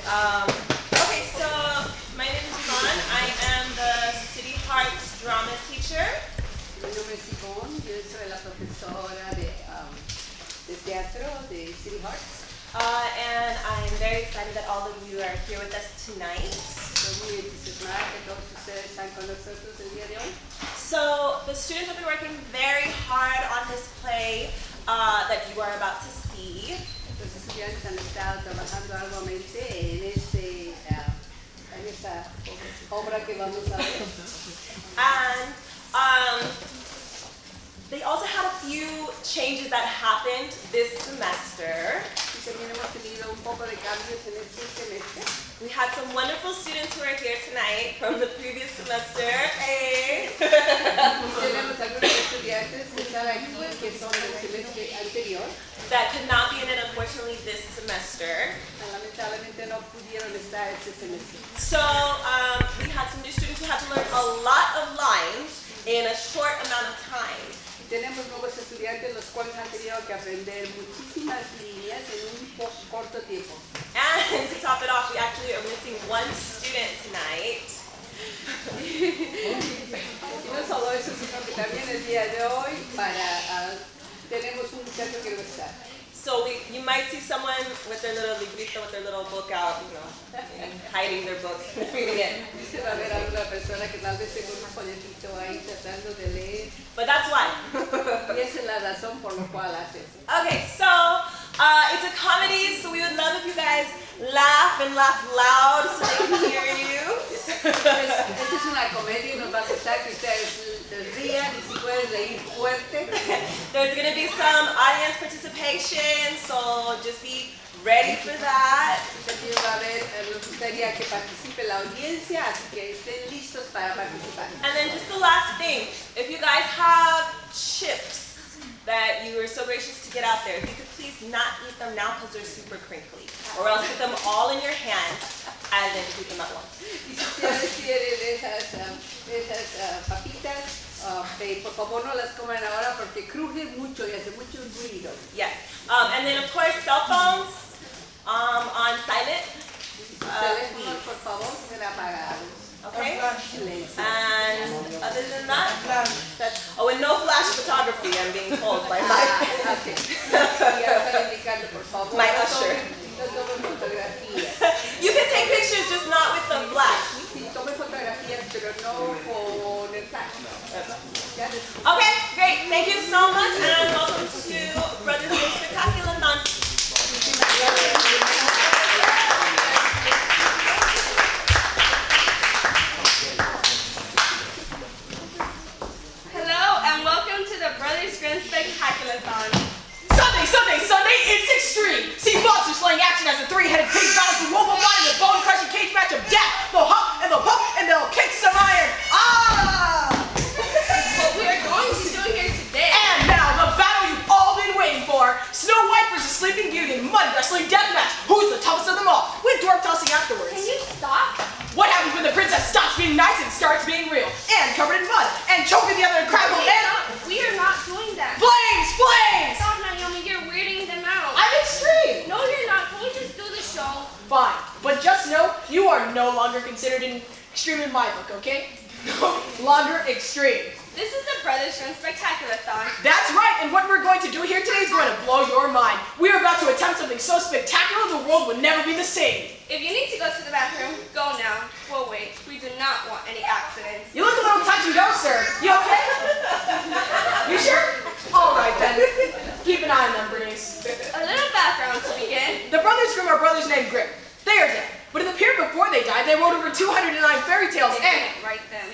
Okay, so my name is Yvonne. I am the City Hearts drama teacher. Mi nombre es Yvonne, yo soy la profesora de teatro de City Hearts. And I'm very excited that all of you are here with us tonight. Estoy muy entusiasmada que todos ustedes están con nosotros el día de hoy. So the students have been working very hard on this play that you are about to see. Los estudiantes han estado trabajando arduamente en esta obra que vamos a ver. And they also had a few changes that happened this semester. Y también hemos tenido un poco de cambios en este semestre. We had some wonderful students who are here tonight from the previous semester. Hey. Tenemos algunos estudiantes que están aquí que son del semestre anterior. That could not be in it, unfortunately, this semester. Lamentablemente no pudieron estar este semestre. So we had some new students who had to learn a lot of lines in a short amount of time. Tenemos nuevos estudiantes los cuales han tenido que aprender muchísimas líneas en un corto tiempo. And to top it off, we actually are missing one student tonight. Y no solo eso, sino que también el día de hoy tenemos un muchacho que no está. So you might see someone with their little librito, with their little book out, you know, hiding their book, reading it. Se va a ver a una persona que tal vez tenga un folletito ahí tratando de leer. But that's why. Y esa es la razón por la cual hace eso. Okay, so it's a comedy, so we would love if you guys laugh and laugh loud so they can hear you. Esta es una comedia y nos va a gustar que ustedes rían y si pueden reír fuerte. There's going to be some audience participation, so just be ready for that. También va a haber, nos gustaría que participe la audiencia, así que estén listos para participar. And then just the last thing, if you guys have chips that you were so gracious to get out there, if you could please not eat them now because they're super crinkly, or else put them all in your hand and then eat them at once. Y si ustedes quieren esas papitas, por favor no las coman ahora porque cruje mucho y hace mucho ruido. Yes. And then of course cell phones on silent. Teléfonos, por favor, sean apagados. Okay. And other than that, and no flash photography, I'm being told by my Okay. Y ahora indicando, por favor, my usher. no tomen fotografías. You can take pictures, just not with the flash. Sí, tomen fotografías, pero no con el flash. Okay, great. Thank you so much, and welcome to Brothers Grimm Spectaculathon. Hello, and welcome to the Brothers Grimm Spectaculathon. Sunday, Sunday, Sunday, it's extreme! See monster slaying action as the three-headed pig battles the wolf of lion in a bone-crushing cage match of death. They'll hop and they'll puff and they'll kick some iron. Ah! What we are going to do here today. And now, the battle you've all been waiting for. Snow White versus Sleeping Beauty in mud wrestling deathmatch. Who's the toughest of them all? With dwarf tossing afterwards. Can you stop? What happens when the princess stops being nice and starts being real? And covered in mud. And choking the other crabble and... We are not doing that. Flames! Flames! Stop, Naomi, you're weirding them out. I'm extreme! No, you're not. Can we just do the show? Fine, but just know you are no longer considered an extreme in my book, okay? No longer extreme. This is the Brothers Grimm Spectaculathon. That's right, and what we're going to do here today is going to blow your mind. We are about to attempt something so spectacular the world would never be the same. If you need to go to the bathroom, go now. We'll wait. We do not want any accidents. You look a little touch and go, sir. You okay? You sure? All right, then. Keep an eye on them, Bernice. A little background to begin. The Brothers Grimm are brothers named Grimm. They are dead, but in the period before they died, they wrote over 209 fairy tales They and... didn't write them.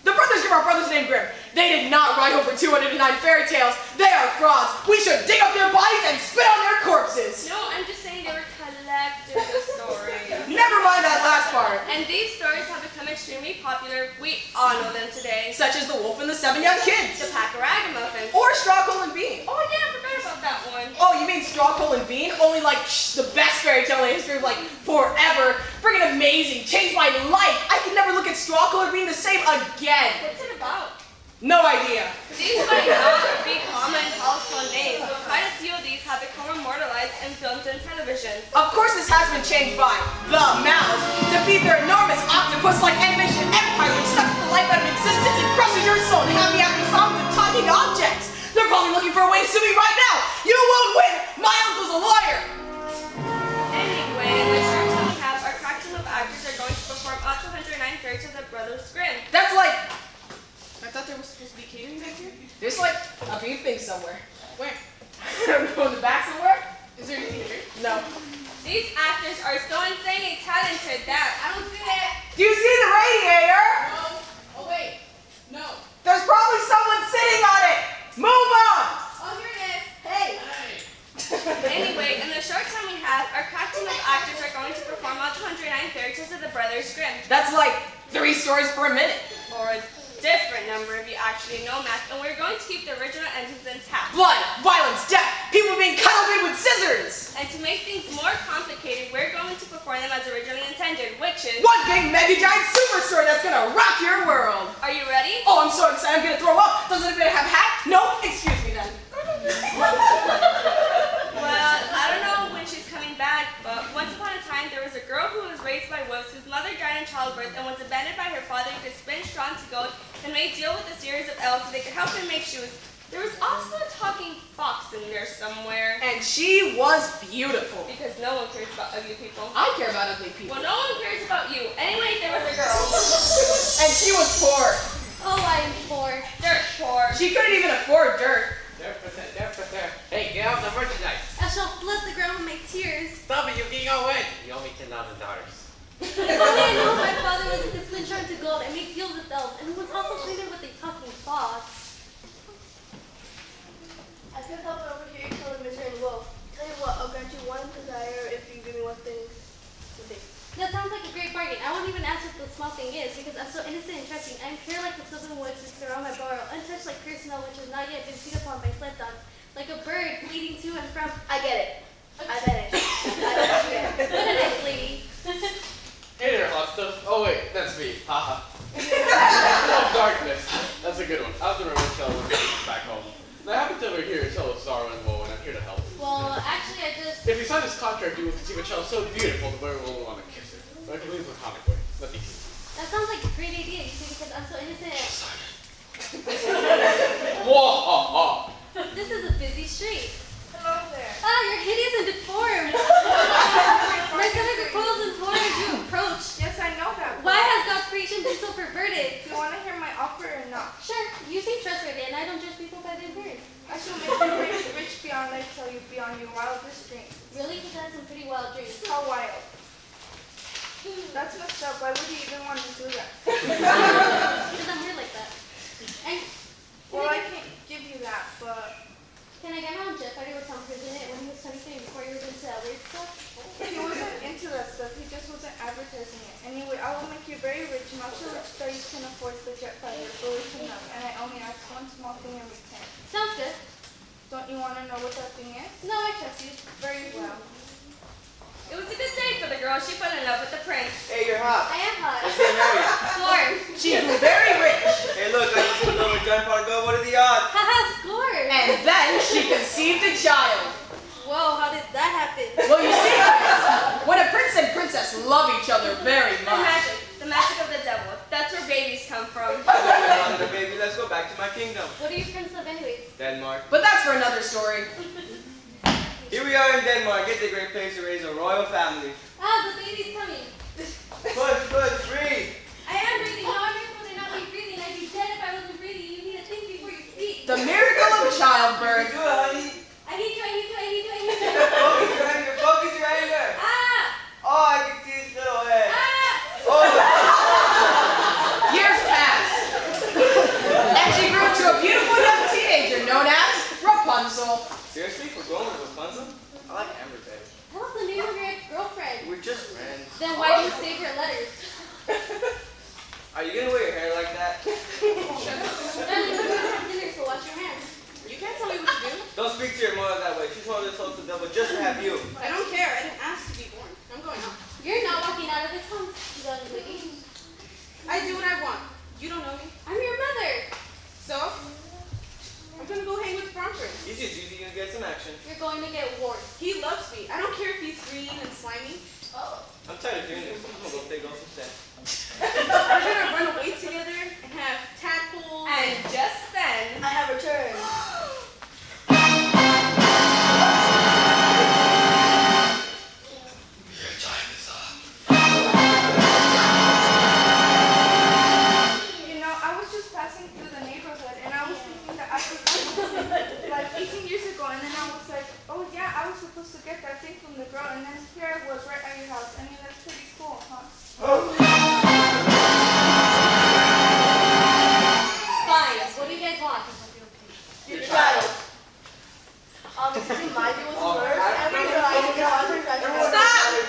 The Brothers Grimm are brothers named Grimm. They did not write over 209 fairy tales. They are frauds. We should dig up their bodies and spit on their corpses. No, I'm just saying they were collected stories. Never mind that last part. And these stories have become extremely popular. We all know them today. Such as The Wolf and the Seven Young Kids. The Pack-a-Ragamuffin. Or Straw Coal and Bean. Oh yeah, I forgot about that one. Oh, you mean Straw Coal and Bean? Only like the best fairy tale in the history of like forever. Friggin' amazing. Changed my life. I can never look at Straw Coal or Bean the same again. What's it about? No idea. These might not be common household names, but quite a few of these have become immortalized and films and television. Of course, this has been changed by the Mouse to feed their enormous octopus-like animation empire which sucks the life out of existence and crushes your soul to happy songs and talking objects. They're probably looking for a way to sue me right now. You won't win. My uncle's a lawyer. Anyway, in the short time we have, our crack team of actors are going to perform all 209 thirds of the Brothers Grimm. That's like... I thought there was supposed to be catering back here. There's like a beef thing somewhere. Where? I don't know, in the back somewhere? Is there anything here? No. These actors are so insanely talented that I don't see it. Do you see the radiator? No. Oh, wait. No. There's probably someone sitting on it. Move on. Oh, here it is. Hey. Anyway, in the short time we have, our crack team of actors are going to perform all 209 thirds of the Brothers Grimm. That's like 3 stories per minute. Or a different number if you actually know math, and we're going to keep the original endings intact. Blood, violence, death, people being cut open with scissors. And to make things more complicated, we're going to perform them as originally intended, which is... One big mega giant super story that's gonna rock your world. Are you ready? Oh, I'm so excited, I'm gonna throw up. Does anybody have a hat? No? Excuse me then. Well, I don't know when she's coming back, but once upon a time, there was a girl who was raised by wolves whose mother died in childbirth and was abandoned by her father who could spin straw into gold and made deal with a series of elves so they could help him make shoes. There was also a talking fox in there somewhere. And she was beautiful. Because no one cares about ugly people. I care about ugly people. Well, no one cares about you. Anyway, there was a girl. And she was poor. Oh, I'm poor. Dirt poor. She couldn't even afford dirt. There. Hey, get out the merchandise. I shall flood the ground with my tears. Stop it, you're getting all wet. You owe me $10,000. If only I knew my father was a spin straw into gold and make deals with elves, and was also treated with a talking fox. I could help over here kill the misery wolf. Tell you what, I'll grant you one desire if you give me one thing today. That sounds like a great bargain. I won't even ask what the small thing is because I'm so innocent and trusting. I'm pure like the sylvan woods that surround my burrow, untouched like pure snow which has not yet been feed upon by sled dogs, like a bird fleeting to and from. I get it. I vanish. What a nice lady. Hey there, hot stuff. Oh wait, that's me. Haha. Oh, darkness. That's a good one. I was gonna tell when back home. I happen to overhear Cello Sorrow and Woe, and I'm here to help. Well, actually, I just... If you sign this contract, you will conceive a child so beautiful the boy will want to kiss her. But I can leave a comic way. Let me see. That sounds like a great idea, you see, because I'm so innocent. Whoa! This is a busy street. Hello there. Ah, you're hideous and deformed. My stomach recoils and pours as you approach. Yes, I know that. Why has God's creation been so perverted? Do you want to hear my offer or not? Sure, you seem trustworthy, and I don't judge people by their appearance. I shall make you rich beyond I tell you, beyond your wildest dreams. Really? Because I have some pretty wild dreams. How wild. That's messed up. Why would you even want to do that? Because I'm weird like that. And Well, I can't give you that, but can I get my own jet fighter with Tom Cruise in it when he was 23 before he was into that weird stuff? he wasn't into that stuff. He just wasn't advertising it. Anyway, I will make you very rich, not so rich that you can afford the jet fighter, but rich enough. And I only ask one small thing in return. Sounds good. Don't you want to know what that thing is? No, I trust you. Very well. It was a good day for the girl. She fell in love with the prince. Hey, you're hot. I am hot. Let's get married. Score. She grew very rich. Hey, look, I just put over John Pargo. What are the odds? Haha, score. And then she conceived a child. Whoa, how did that happen? Well, you see, when a prince and princess love each other very much. The magic of the devil. That's where babies come from. Baby, let's go back to my kingdom. What are you prince of anyways? Denmark. But that's for another story. Here we are in Denmark. It's a great place to raise a royal family. Ah, the baby's coming. Push, breathe. I am breathing. How am I supposed to not be breathing? I'd be dead if I wasn't breathing. You need to think before you speak. The miracle of childbirth. Do it, honey. I need you, I need you, I need you, I need you. Focus your anger. Ah! Oh, I can see his little head. Ah! Oh, Years passed. And she grew to a beautiful young teenager known as Rapunzel. seriously? For going with Rapunzel? I like Amber, babe. That was the name of your ex-girlfriend. We're just friends. Then why do you save her letters? Are you gonna wear your hair like that? Darling, we're going to have dinner, so wash your hands. You can't tell me what to do. Don't speak to your mother that way. She's one of the souls of the devil just to have you. I don't care. I didn't ask to be born. I'm going home. You're not walking out of this home, young lady. I do what I want. You don't know me. I'm your mother. So? I'm gonna go hang with the prom prince. He's just using you to get some action. You're going to get warts. He loves me. I don't care if he's green and slimy. Oh. I'm tired of hearing this. I'm gonna go take off some steps. We're gonna run away together and have tadpoles. And just then, I have returned. Your time is up. You know, I was just passing through the neighborhood and I was thinking that I was like 18 years ago, and then I was like, oh yeah, I was supposed to get that thing from the girl, and then here I was right at your house. I mean, that's pretty cool, huh? Fine. What do you guys want? Your child. This is my deal with first. Every girl I can get on her graduation. Stop!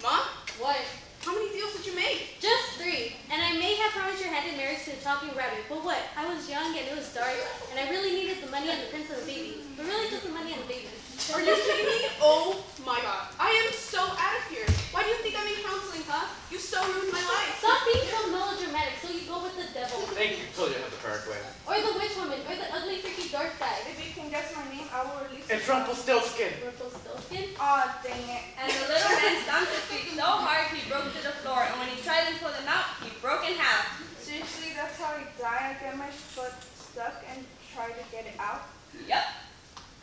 Mom, What? how many deals did you make? Just 3. And I may have promised your hand in marriage to a talking rabbit, but what? I was young and it was dark, and I really needed the money and the prince and the baby. But really just the money and the baby. Are you kidding me? Oh my god. I am so out of here. Why do you think I'm in counseling, huh? You so ruined my life. Stop being so melodramatic, so you go with the devil. Thank you. Told you I had the correct way. Or the witch woman, or the ugly freaky dark guy. If you can guess my name, I will release It's Rumpelstiltskin. Rumpelstiltskin? Aw, dang it. and the little man stomped his feet so hard he broke to the floor, and when he tried to pull them out, he broke in half. Seriously, that's how I die? I get my foot stuck and try to get it out? Yup.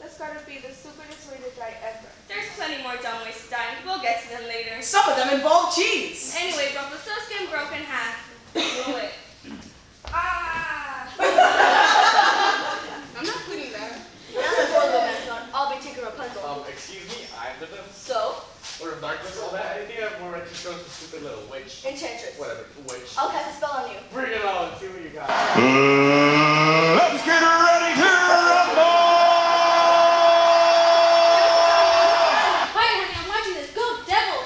That's gotta be the stupidest way to die ever. There's plenty more dumb ways to die. We'll get to them later. Some of them involve cheese. Anyway, Rumpelstiltskin broke in half. Blew it. Ah! I'm not putting that. Now that Gorgo has gone, I'll be Tinker Rapunzel. Excuse me, I'm the devil. So, Lord of Darkness, all that. I think I'm more interested in the stupid little witch. Enchantress. Whatever, witch. I'll cast a spell on you. Bring it on, see what you got. Let's get ready to rumble! Quiet, honey, I'm watching this. Go, devil!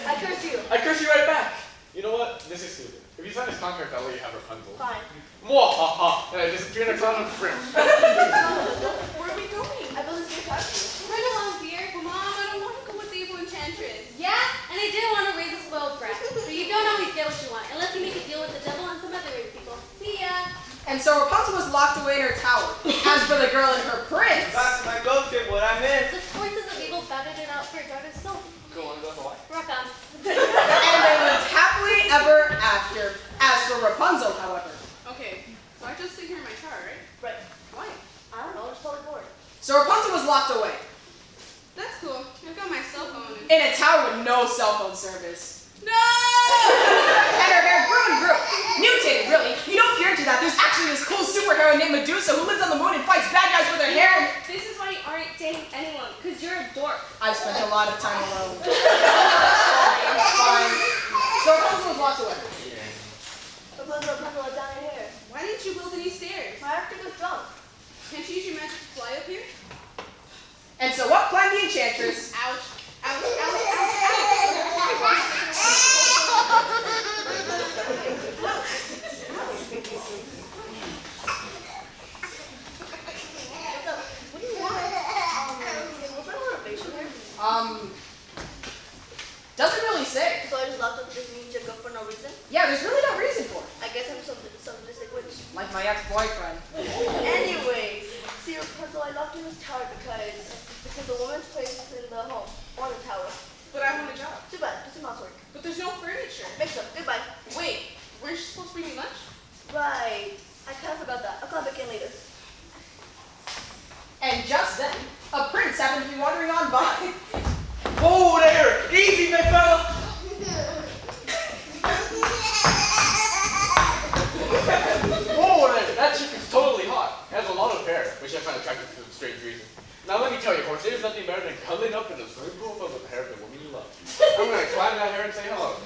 I curse you. I curse you right back. You know what? This is stupid. If you sign this contract, I'll let you have Rapunzel. Fine. Mwahaha! And I disappear in a cloud of shrimp. Where are we going? I built this big house for Run along, dear. Mom, I don't want to go with the evil enchantress. Yeah, and I didn't want to raise a spoiled brat. But you don't always get what you want, unless you make a deal with the devil and some other weird people. See ya! And so Rapunzel was locked away in her tower. As for the girl and her prince, Back to my road trip, what I missed. The forces of evil battled it out for a daughter's soul. Go on, go on, why? Rock on. and they lived happily ever after. As for Rapunzel, however, Okay, so I just sit here in my car, right? Right. Why? I don't know, just totally bored. so Rapunzel was locked away That's cool. I've got my cell phone. in a tower with no cell phone service. No! And her hair grew and grew. Mutated, really. You don't peer into that. There's actually this cool superhero named Medusa who lives on the moon and fights bad guys with her hair. This is why you aren't dating anyone, because you're a dork. I've spent a lot of time alone. Fine. So Rapunzel was locked away. Rapunzel, down your hair. Why didn't you build any stairs? My actor was drunk. Can't you use your magic to fly up here? And so up climbed the enchantress. Ouch. Ouch, ouch, What's up? What do you want? Was there a motivation here? Doesn't really say. So I just locked up this mean chick up for no reason? Yeah, there's really no reason for it. I guess I'm some sadistic witch. Like my ex-boyfriend. Anyways, see Rapunzel, I locked you in this tower because the woman's place in the home, or the tower. But I want a job. Too bad, just some housework. But there's no furniture. Mix up, goodbye. Wait, weren't you supposed to bring me lunch? Right, I kind of forgot that. I'll come back in later. And just then, a prince happened to be wandering on by. Whoa there! Easy, my fella! Whoa, that chick is totally hot. Has a lot of hair, which I find attractive for some strange reason. Now let me tell you, horse, there's nothing better than cuddling up in a swimming pool filled with the hair of the woman you love. I'm gonna climb that hair and say hello.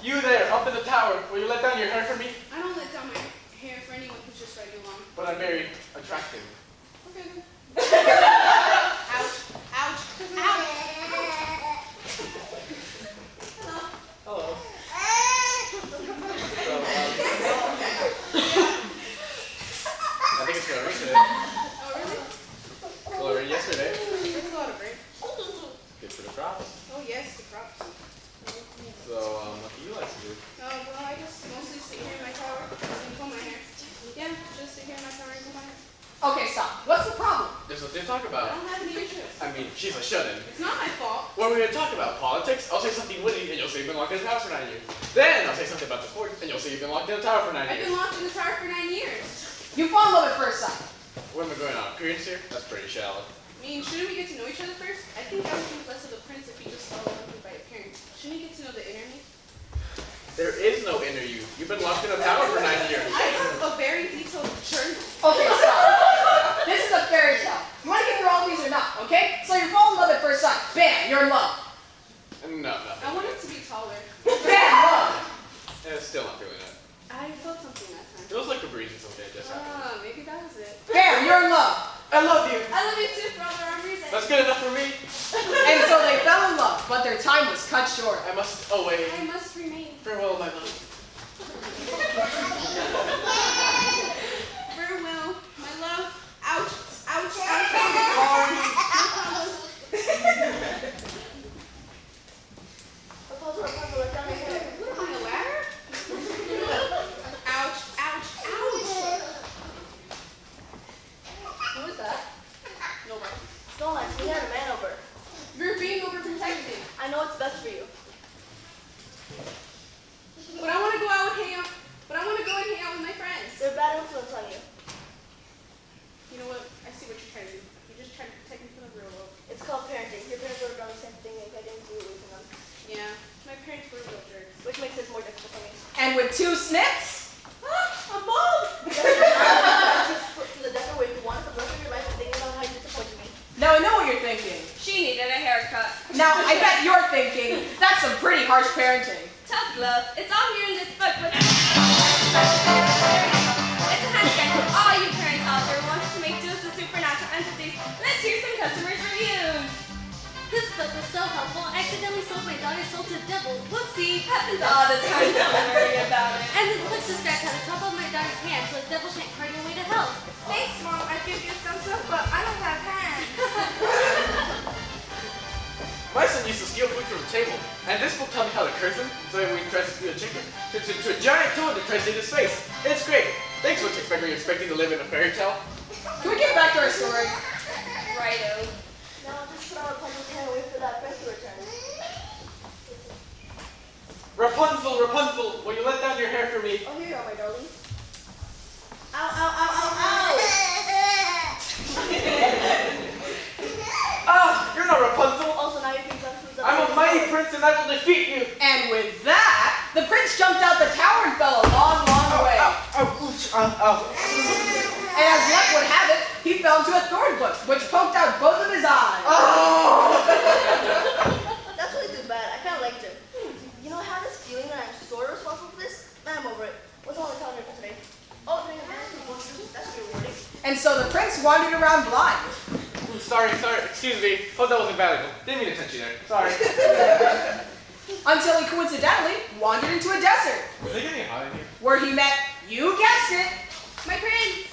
You there, up in the tower, will you let down your hair for me? I don't let down my hair for anyone who's just riding along. But I'm very attractive. Okay then. Ouch. Ouch. Ouch. Hello. I think it's gonna rain today. Oh, really? Well, it rained yesterday. That's a lot of rain. Good for the crops. Oh, yes, the crops. So, what do you like to do? Well, I just mostly sit here in my tower and comb my hair. Yeah, just sit here in my tower and comb my hair. talk I about? don't have any interest. I mean, she's a shut-in. It's not my fault. What are we going to talk about? Politics? I'll say something witty, and you'll say you've been locked in a tower for 9 years. Then I'll say something about the sports, and you'll say you've been locked in a tower for 9 I've years. been locked in the tower for 9 years. You fall in love at first sight. What am I going on? Appearance here? That's pretty shallow. I mean, shouldn't we get to know each other first? I think I would think less of a prince if he just saw me by appearance. Shouldn't we get to know the inner me? There is no inner you. You've been locked in a tower for 9 years. I have a very detailed journal. Okay, stop. This is a fairy tale. You want to get through all these or not, okay? So you fall in love at first sight. Bam, you're in love. No. I want it to be taller. Bam, love. Yeah, still not feeling that. I felt something that time. It was like a breeze or something that just happened. Maybe that was it. Bam, you're in love. I love you. I love you too for all the wrong reasons. That's good enough for me. And so they fell in love, but their time was cut short. I must away. I must remain. Farewell, my love. Farewell, my love. Ouch, ouch, ouch. Rapunzel, Rapunzel, let down your hair. On the ladder? Ouch, ouch, ouch. Who is that? Nobody. Don't lie, we had a man over. You're being overprotective. I know what's best for you. But I want to go out and hang out. But I want to go and hang out with my friends. They're a bad influence on you. You know what? I see what you're trying to do. You're just trying to protect me from the real world. It's called parenting. Your parents would have done the same thing if I didn't do it with them. Yeah, my parents were real jerks. Which makes it more difficult for me. And with 2 snips, I'm bald. To the depth where you want it for the rest of your life and thinking about how you disappointed me. Now I know what you're thinking. She needed a haircut. Now I bet you're thinking, that's some pretty harsh parenting. Tough love. It's all here in this book, but it's a handicap for all you parents out there who want to make deals with supernatural entities. Let's hear some customers' reviews. This book was so helpful, I accidentally sold my daughter's soul to the devil. Whoopsie, happens all the time. Don't worry about it. And this book describes how to chop off my daughter's hand so the devil can't carry away to hell. Thanks, Mom. I give you some stuff, but I don't have hands. My son used to steal food from a table, and this book taught me how to curse him, so that when he tries to steal a chicken, turns into a giant toad that tries to eat his face. It's great. Thanks, what you expect when you're expecting to live in a fairy tale. Can we get back to our story? Righto. Now just put on Rapunzel's hair and wait for that prince to return. Rapunzel, Rapunzel, will you let down your hair for me? Oh, here you are, my darling. Ow, ow, ow, ow, ow! Ah, you're not Rapunzel. Also, now you can jump through the... I'm a mighty prince and I will defeat you. And with that, the prince jumped out the tower and fell a long, long way. And as luck would have it, he fell into a thorn bush, which poked out both of his eyes. That's really too bad. I kind of liked it. You know, I have this feeling that I'm sort of responsible for this. But I'm over it. What's on the calendar for today? Oh, doing a dance performance. That should be rewarding. And so the prince wandered around blind. Sorry, excuse me. Hope that wasn't valuable. Didn't mean to touch you there. Sorry. Until he coincidentally wandered into a desert, Is it getting hot in here? where he met, you guessed it, My prince!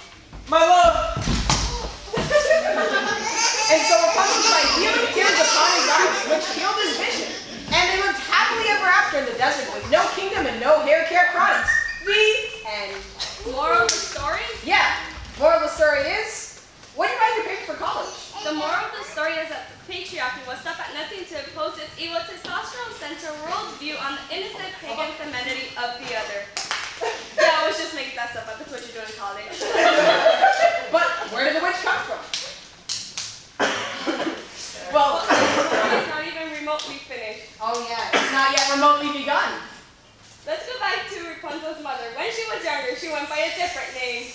My love! and so Rapunzel tried healing tears upon his eyes, which healed his vision. And they lived happily ever after in the desert with no kingdom and no hair care products. The end. Moral of the story? Yeah, moral of the story is, what do you guys pick for college? The moral of the story is that patriarchy will stop at nothing to oppose its evil testosterone-centered worldview on the innocent pagan femininity of the other. Yeah, I was just making that stuff up. That's what you do in college. But where did the witch come from? Well, It's not even remotely finished. oh yeah, it's not yet remotely begun. Let's go back to Rapunzel's mother. When she was younger, she went by a different name.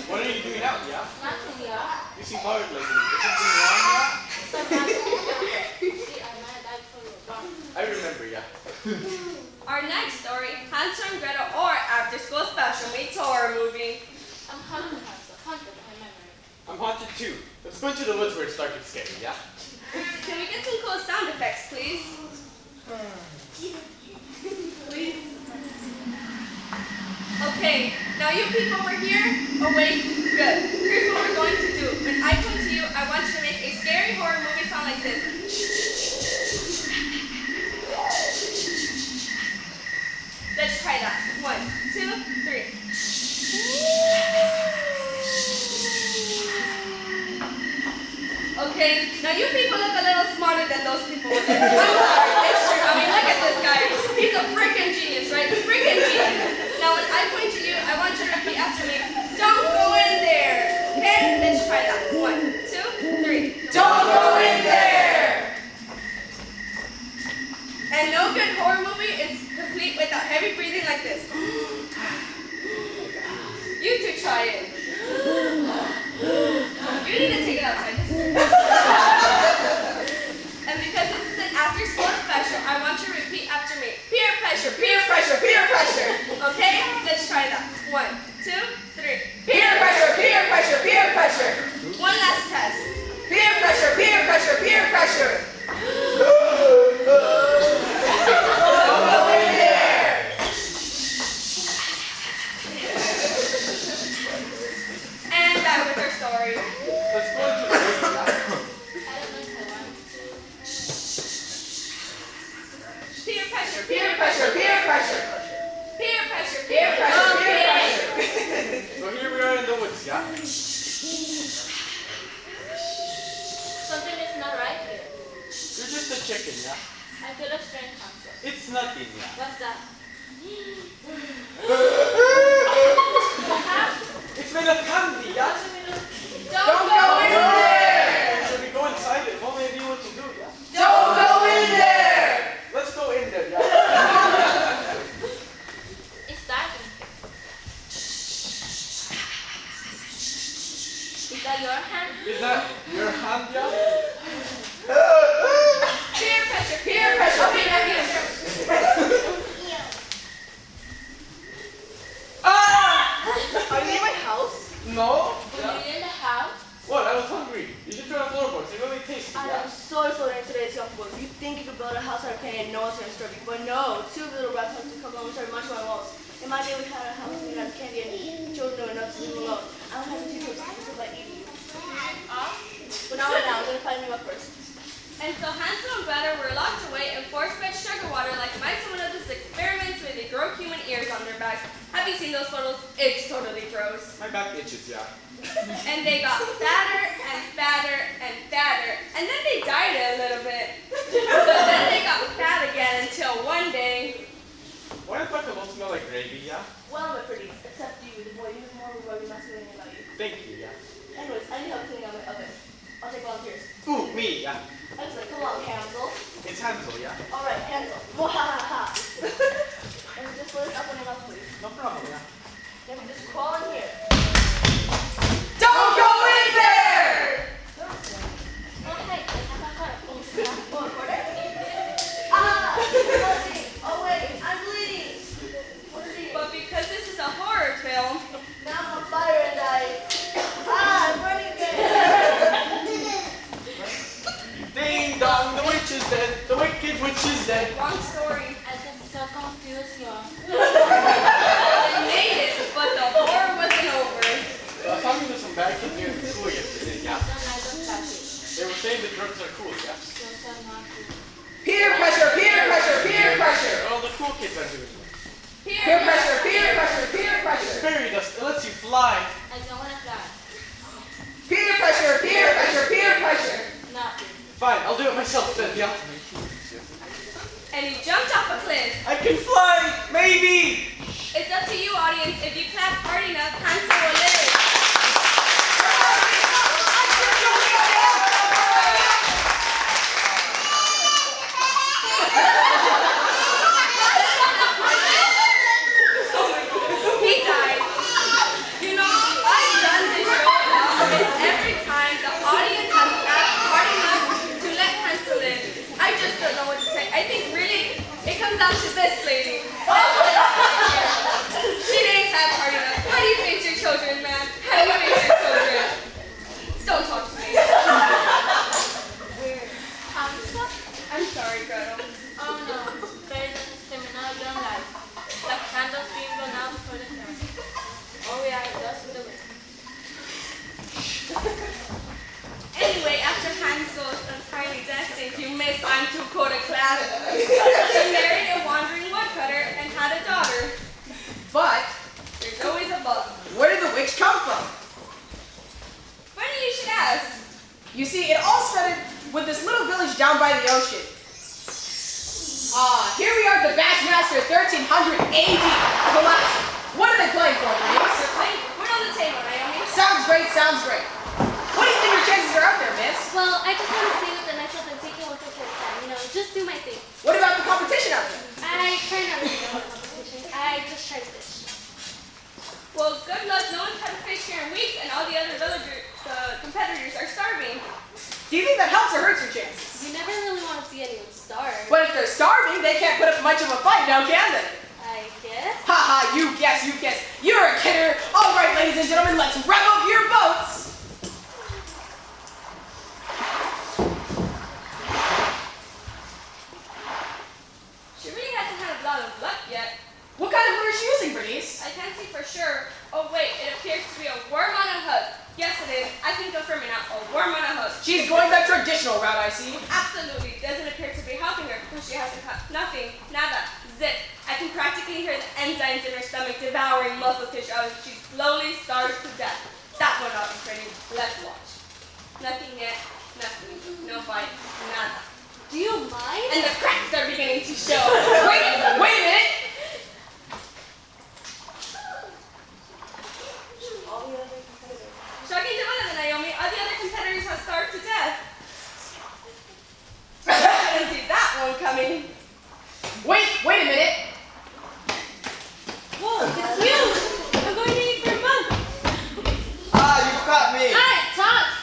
What are you doing out, yeah? Nothing, yeah. You seem bothered lately. Is something wrong, yeah? See, I might have died for wrong. I remember, yeah. Our next story, Hansel and Gretel, or After School Special meets horror movie. I'm haunted, haunted by memory. I'm haunted too. Let's go into the woods where it's dark and scary, yeah? Can we get some cool sound effects, please? Please. Okay, now you people were here, awake, good. Here's what we're going to do. When I point to you, I want you to make a like this. Let's try that. 1, 2, 3. Okay, now you people look a little smarter than those people over there. I'm sorry, it's true. I mean, look at this guy. He's a freaking genius, right? Freaking genius. Now, when I point to you, I want you to repeat after me. Don't go in there. Okay, let's try that. 1, 2, 3. Don't go in there! And no good horror movie is complete without heavy breathing like this. You two try it. You need to take it outside. And because this is an after-school special, I want you to repeat after me. Peer pressure, Peer pressure, peer pressure! Okay, let's try that. 1, 2, 3. Peer pressure, peer pressure, peer pressure! One last test. Peer pressure, peer pressure, peer pressure! Don't go in there! And back with our story. Let's go into the woods, yeah. Peer pressure, Peer pressure, peer pressure! peer pressure, Peer pressure, peer pressure! So here we are in the woods, yeah. Something is not right here. You're just a chicken, yeah. I feel a strange concept. It's nothing, yeah. What's that? It's made of candy, yeah. Don't go in there! Should we go inside it? Well, maybe what to do, yeah. Don't go in there! Let's go in there, yeah. It's dark in here. Is that your hand? Is that your hand, yeah? peer pressure, Peer pressure, Okay, peer now here. Are you in my house? No? Were Yeah. you in the house? What? I was hungry. You should try the floorboards. They're really tasty, I yeah. am so sorry in today's young boys. You think you could build a house out of clay and no one's gonna disturb you, but no. 2 little rats have to come along and start munching my walls. In my day, we had a house made out of candy and children knew enough to leave them alone. I don't have to teach you by eating you. But now I'm gonna find you up first. And so Hansel and Gretel were locked away and force-fed sugar water like mice in one of those experiments where they grow human ears on their backs. Have you seen those photos? It's totally gross. My back itches, yeah. And they got fatter and fatter and fatter, and then they died a little bit. But then they got fat again until one day. Why does my cologne smell like gravy, yeah? Well, my pretties, except you, the boy, you're more rugged masculine about you. Thank you, yeah. Anyways, I need help cleaning out my oven. I'll take volunteers. Ooh, me, yeah. Excellent, come along, Hansel. It's Hansel, yeah. Alright, Hansel. Mwahaha. And just put it up on your mouth, please. No problem, yeah. Then we just crawl in here. Don't go in there! Oh, hey, I have a heart. Oh, quarter? Ah! Bleeding. Oh, wait, I'm bleeding. What is it? But because this is a horror film, Now I'm on fire and I'm burning again. Ding dong, the witch is dead. The wicked witch is dead. long story. I get so confused here. They made it, but the horror wasn't over. I was talking to some bad kids here at school yesterday, yeah. Don't I look happy? They were saying the drugs are cool, yeah. Those are not good. Peer pressure, peer pressure, peer pressure! Well, the cool kids are doing it. Peer pressure, peer pressure, peer pressure! Fairy dust, it lets you fly. I don't want to fly. Peer pressure, peer pressure, peer pressure! Not good. Fine, I'll do it myself then, yeah. And he jumped off a cliff. I can fly, maybe. It's up to you, audience. If you clap hard enough, Hansel will live. He died. You know, I've done this show now, and every time the audience has clapped hard enough to let Hansel live, I just don't know what to say. I think really it comes down to this, lady. miss, I'm too cold a class. She married a wandering woodcutter and had a daughter. But There's always a but. where did the witch come from? Funny you should ask. You see, it all started with this little village down by the ocean. Here we are at the Bassmaster 1300 AD. Collapse. What are they playing for, Denise? They're playing food on the table, Naomi. Sounds great, sounds great. What do you think your chances are out there, miss? Well, I just want to stay within myself and take it one step at a time. You know, just do my thing. What about the competition out there? I try not to do the competition. I just try to fish. Well, good luck. No one's had a fish here in weeks, and all the other competitors are starving. Do you think that helps or hurts your chances? You never really want to see anyone starve. But if they're starving, they can't put up much of a fight, now can they? I guess. Haha, you guess, you guess. You're a kidder. All right, ladies and gentlemen, let's rev up your boats. She really hasn't had a lot of luck yet. What kind of lure is she using, Bernice? I can't see for sure. Oh wait, it appears to be a worm on a hook. Yes, it is. I can confirm it now. A worm on a hook. She's going that traditional route, I see. Absolutely. Doesn't appear to be helping her because she hasn't cut nothing. Nada. Zip. I can practically hear the enzymes in her stomach devouring muscle tissue as she slowly starves to death. That will not be pretty. Let's watch. Nothing yet. Nothing. No bite. Nada. Do you mind? And the cracks are beginning to show. Wait a minute. Shocking development, Naomi. All the other competitors have starved to death. I didn't see that one coming. Wait a minute. Whoa, it's huge! I'm going to eat for a month. You caught me. Hi, Tots!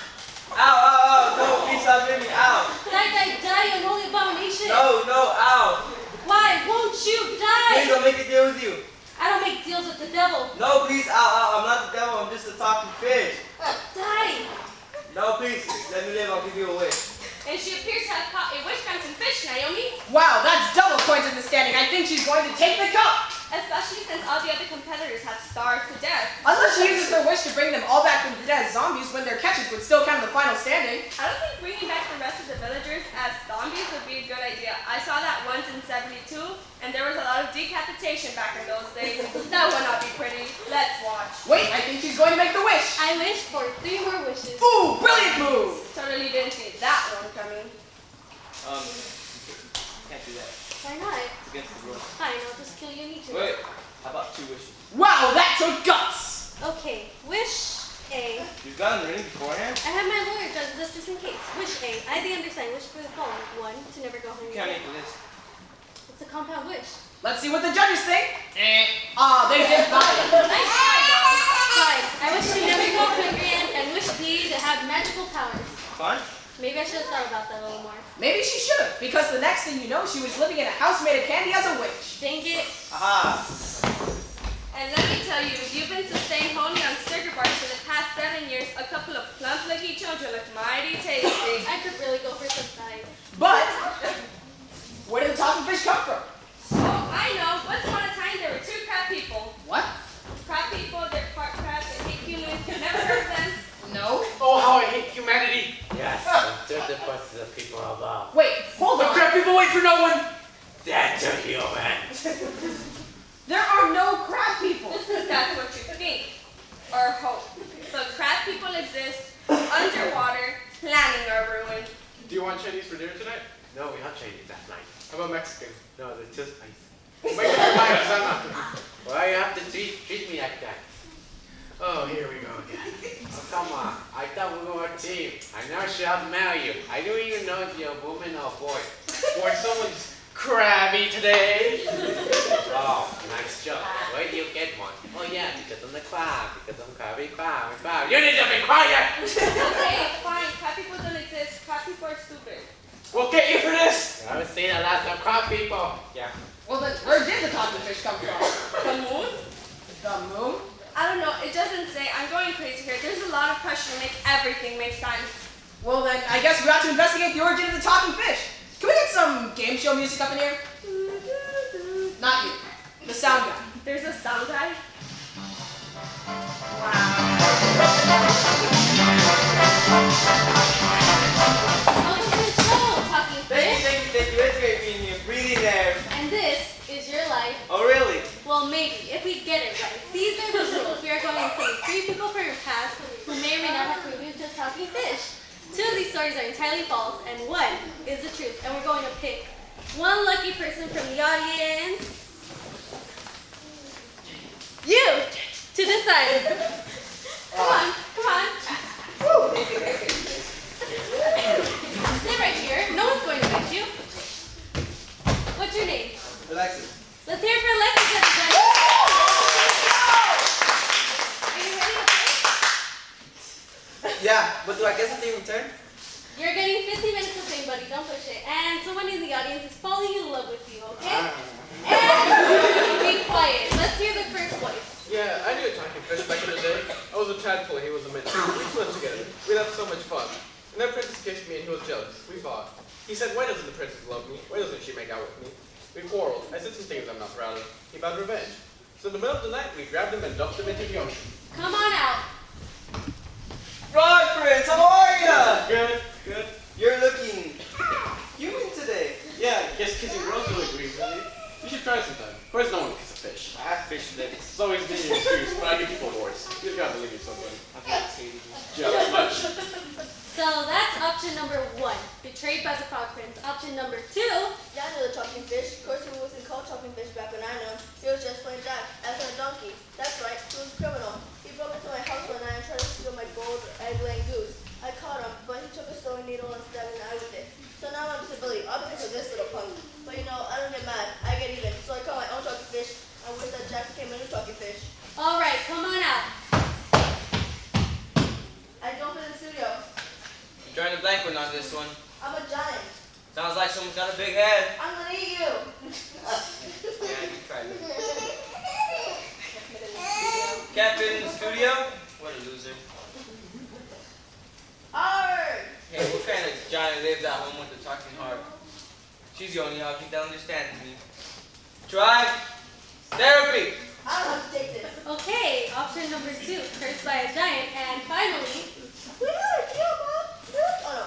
Ow. No, please stop hitting me. Ow. Die, unholy abomination! No, ow. Why won't you Please die? don't make a deal with you. I don't make deals with the devil. No, please, ow. I'm not the devil. I'm just a talking fish. Die! No, please. Let me live. I'll give you a wish. And she appears to have caught a witch-counting fish, Naomi. Wow, that's double points in the standing. I think she's going to take the cup. Especially since all the other competitors have starved to death. Unless she uses her wish to bring them all back from the dead as zombies when their catches would still count in the final standing. I don't think bringing back the rest of the villagers as zombies would be a good idea. I saw that once in 72, and there was a lot of decapitation back in those days. That would not be pretty. Let's watch. Wait, I think she's going to make the wish. I wish for 3 more wishes. Ooh, brilliant move. Totally didn't see that one coming. Can't do that. Why not? It's against the rules. Fine, I'll just kill you and eat you. Wait. How about 2 wishes? Wow, that took guts. Okay, wish A. You've gotten ready beforehand? I have my lawyer does this just in case. Wish A. I the understand. Wish for the following. 1, to never go hungry. You can't make the list. It's a compound wish. Let's see what the judges think. They did buy it. Nice try, though. Fine. I wish to never go hungry and wish B to have magical powers. Fine. Maybe I should have thought about that a little more. Maybe she should have, because the next thing you know, she was living in a house made of candy as a witch. Dang it. Aha. And let me tell you, you've been sustained wholly on sticker bars for the past 7 years. A couple of plump, leggy children look mighty tasty. I could really go for some size. But where did the talking fish come from? Oh, I know. Once upon a time, there were 2 crab people. What? Crab people, they're part crabs and hate humans. You've never heard of them? No. Oh, how I hate humanity. Yes, they're the best of the people above. Wait, hold The on. crab people wait for no one. That's a human. There are no crab people. That's what you think. Or hope. But crab people exist underwater, planning our ruin. Do you want Chinese for dinner tonight? No, we have Chinese that night. How about Mexican? No, they're just spicy. Wait for your mind, because I'm not. Why you have to treat me like that? Oh, here we go again. Oh, come on. I thought we were a team. I never should have married you. I don't even know if you're a woman or a boy. Boy, someone's crabby today. Oh, nice job. Where do you get one? Oh yeah, because I'm the crab. Because I'm crabby crab. You need to be quiet! Okay, fine. Crab people don't exist. Crab people are stupid. We'll get you for this. I haven't seen a lot of crab people. Yeah. Well, then where did the talking fish come from? The moon? The moon? I don't know. It doesn't say. I'm going crazy here. There's a lot of pressure to make everything make sense. Well, then I guess we have to investigate the origin of the talking fish. Can we get some game show music up in here? Not you. The sound guy. There's a sound guy. Welcome to the show, talking fish. maybe, if we get it right. These are the rules. We are going to select 3 people from your past who may or may not have proven you to talking fish. 2 of these stories are entirely false, and 1 is the truth. And we're going to pick 1 lucky person from the audience. You to decide. Come on, come on. Stay right here. No one's going to bite you. What's your name? Alexis. Let's hear it for Alexis, everybody. Are you ready to play? Yeah, but do I get something in return? You're getting 15 minutes of fame, buddy. Don't push it. And someone in the audience is falling in love with you, okay? And be quiet. Let's hear the first voice. Yeah, I knew a talking fish back in the day. I was a tadpole and he was a minnow. We swam together. We'd have so much fun. And that princess kissed me and he was jealous. We fought. He said, why doesn't the princess love me? Why doesn't she make out with me? We quarreled. I said some things I'm not proud of. He vowed revenge. So in the middle of the night, we grabbed him and dumped him into the ocean. Come on out. Frog Prince, how are ya? Good, good. You're looking human today. Yeah, kissing girls really green, really. You should try sometime. Of course, no one can kiss a fish. I have fish lips. It's always been your excuse, but I give people worse. You just gotta believe in someone. I've not hated you. Jealous much. So that's option number 1. Betrayed by the frog prince. Option number 2. Yeah, I know the talking fish. Of course, he wasn't called talking fish back when I know. He was just plain Jack, as a donkey. That's right, he was a criminal. He broke into my house one night and tried to steal my gold egg-laying goose. I caught him, but he took a sewing needle and stabbed an eye with it. So now I'm disability, all because of this little punk. But you know, I don't get mad. I get even. So I caught my own talking fish. I wish that Jack became a new talking fish. All right, come on out. I jump in the studio. I'm trying to blank one on this one. I'm a giant. Sounds like someone's got a big head. I'm gonna eat you. Yeah, you tried it. Captain in the studio? What a loser. Arr! Hey, what kind of giant lives at home with a talking heart? She's the only object that understands me. Try therapy. I don't have to take this. Okay, option number 2. Cursed by a giant. And finally, We had a deal, Mom. Oh no.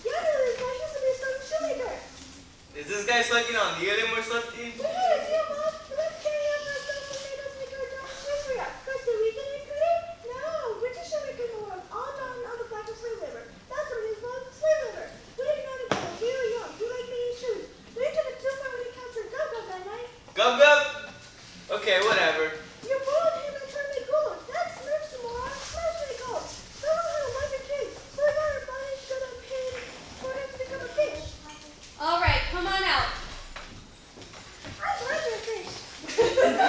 Yeah, there's supposed to be some shoemaker. Is this guy sucking on the helium or something? We had a deal, Mom. Let's carry out our stuff and make us make our job easier. Because the weekend we create? No, British shoemaker in the world, all done on the back of slave labor. That's what it is, Mom. Slave labor. We didn't know the we were young. We like making shoes. We took it too far when we captured Gub that night. Gub Gub? Okay, whatever. You followed him and turned me gold. That's Smurfs, moron. Smurfs make gold. They don't have a life and kids, so we got our bodies to the pin for him to become a fish. all right, come on out. I like your fish.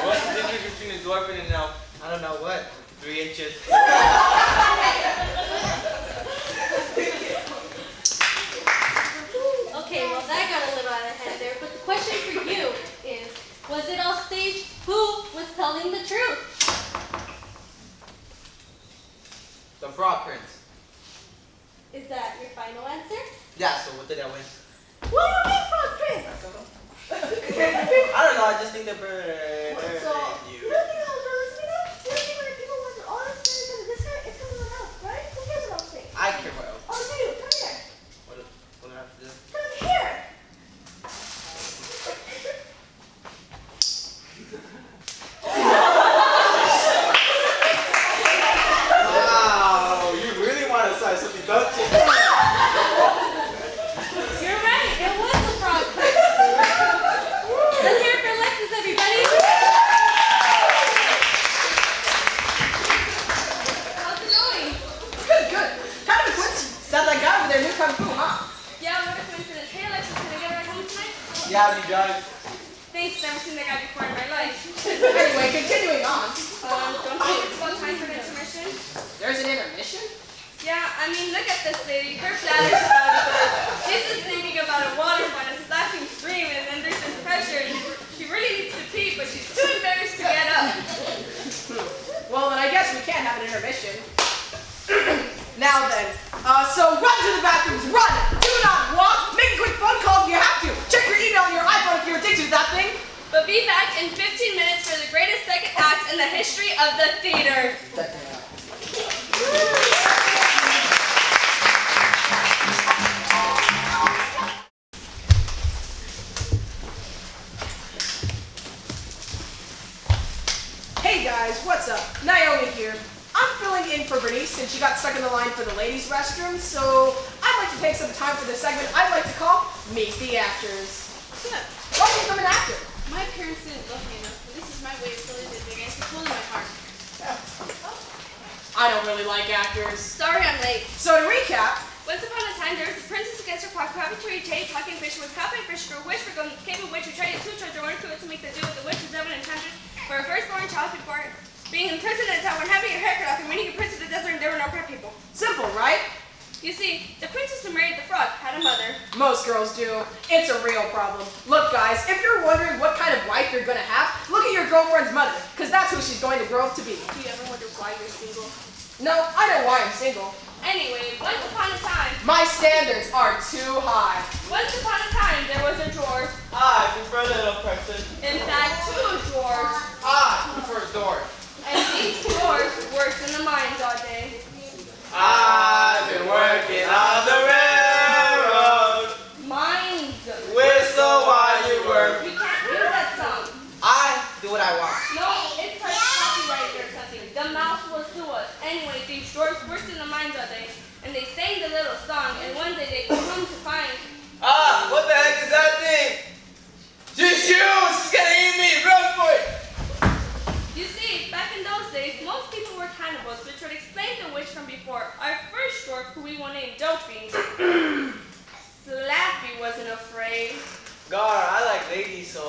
What's the difference between a dwarf and an elf? I don't know what. 3 inches. Okay, well that got a little out of hand there, but the question for you is, was it all staged? Who was telling the truth? The Frog Prince. Is that your final answer? Yeah, so what did I win? What do you mean, Frog Prince? I don't know, I just think the bird. So, you don't think I was listening to? You don't think when people want all this money because of this guy? It's because of my house, right? Who cares about things? I care what else. Oh, do you? Come here. What do I have to do? Come here. Wow, you really want to say something, don't you? You're right, it was the frog prince. Let's hear it for Alexis, everybody. How's it going? Good, good. Kind of a coincidence. Sounds like guy with their new kung fu, huh? Yeah, what a coincidence. Hey, Alexis, can I get a ride home tonight? Yeah, you drive. Thanks, never seen that guy before in my life. Anyway, continuing on. Don't you think it's about time for an intermission? There's an intermission? Yeah, I mean, look at this lady. Her bladder's about to burst. She's just thinking about a water fun and laughing, screaming, and then there's this pressure. She really needs to pee, but she's too embarrassed to get up. Well, then I guess we can't have an intermission. Now then, so run to the bathrooms, run! Do not walk! Make a quick phone call if you have to! Check your email on your iPhone if you're addicted to that thing! But be back in 15 minutes for the greatest second act in the history of the theater. in for Bernice since she got stuck in the line for the ladies' restroom, so I'd like to take some time for this segment I'd like to call Meet the Actors. What's up? Why do you become an actor? My parents didn't love me enough, but this is my way of filling the big answer full in my heart. I don't really like actors. Sorry I'm late. So to recap, Once upon a time, there was a princess against her clock who happened to eat Teddy talking fish was caught by a fish crew, which for going cave of witch who tried to two children were to make the deal with the witch was evident enchanted for her firstborn child before being in prison at a time when having her hair cut off and meeting a prince in the desert and there were no crab people. simple, right? You see, the princess who married the frog had a mother. Most girls do. It's a real problem. Look, guys, if you're wondering what kind of wife you're gonna have, look at your girlfriend's mother, because that's who she's going to grow up to be. Do you ever wonder why you're single? No, I know why I'm single. Anyway, once upon a time, My standards are too high. once upon a time, there was a dwarf. I prefer little person. In fact, two dwarves. I prefer doors. And these dwarves worked in the mines all day. I've been working on the railroad. Mines. Whistle while you work. You can't use that song. I do what I want. No, it's like copyright or something. The mouse will sue us. Anyway, these dwarves worked in the mines all day, and they sang the little song, and one day they come to find. Ah, what the heck is that thing? Just you! She's gonna eat me! Run for it! You see, back in those days, most people were cannibals, which would explain the witch from before. Our first dwarf, who we will name Dopey, Slappy wasn't afraid. Gar, I like ladies, so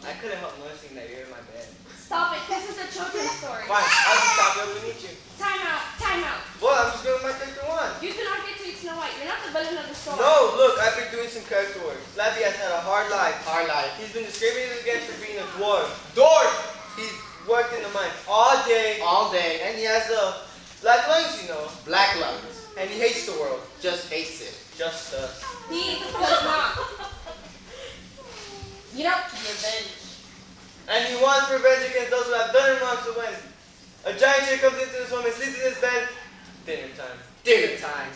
I couldn't help noticing that you're in my bed. Stop it, this is a children's story. Fine, I'll just stop you when we meet you. Time out, time out. Well, I'm just doing my character one. You do not get to eat Snow White. You're not the villain of the story. No, look, I've been doing some character work. Slappy has had a hard life. Hard life. He's been discriminated against for being a dwarf. Dwarf! He's worked in the mine all day. All day. And he has the black lungs, you know. Black lungs. And he hates the world. Just hates it. Just us. He does not. You know, Revenge. And he wants revenge against those who have done him wrong, so when a giant chick comes into this woman, sleeps in his bed, dinner time. Dinner time.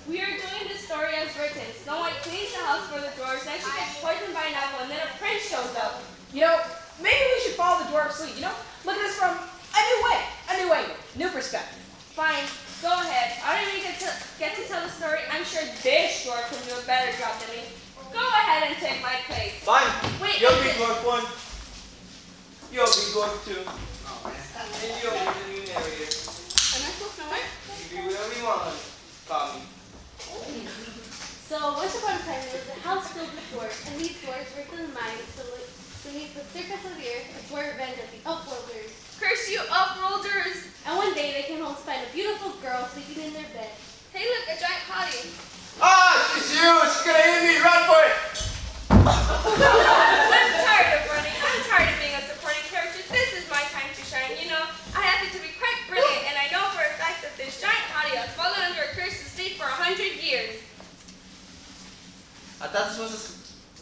We are doing this story as written. Snow White cleans the house for the dwarves, then she gets poisoned by an apple, and then a prince shows up. you know, maybe we should follow the dwarf's lead. You know, look at this from a new way, a new angle, new perspective. Fine, go ahead. I don't even get to tell the story. I'm sure this dwarf can do a better job than me. Go ahead and take my place. Fine. Wait, You'll is be it- dwarf one. You'll be dwarf two. Oh, man. And you'll be the new narrator. Am I still Snow White? You be whatever you want, call me. So once upon a time, there was a house filled with dwarves, and these dwarves worked in the mines to look beneath the surface of the earth to swear revenge at the upworlders. Curse you, upworlders! And one day, they came home to find a beautiful girl sleeping in their bed. Hey, look, a giant hottie. Ah, she's you! She's gonna hit me! Run for it! I'm tired of running. I'm tired of being a supporting character. This is my time to shine. You know, I happen to be quite brilliant, and I know for a fact that this giant hottie has fallen under a curse to sleep for 100 years. I thought this was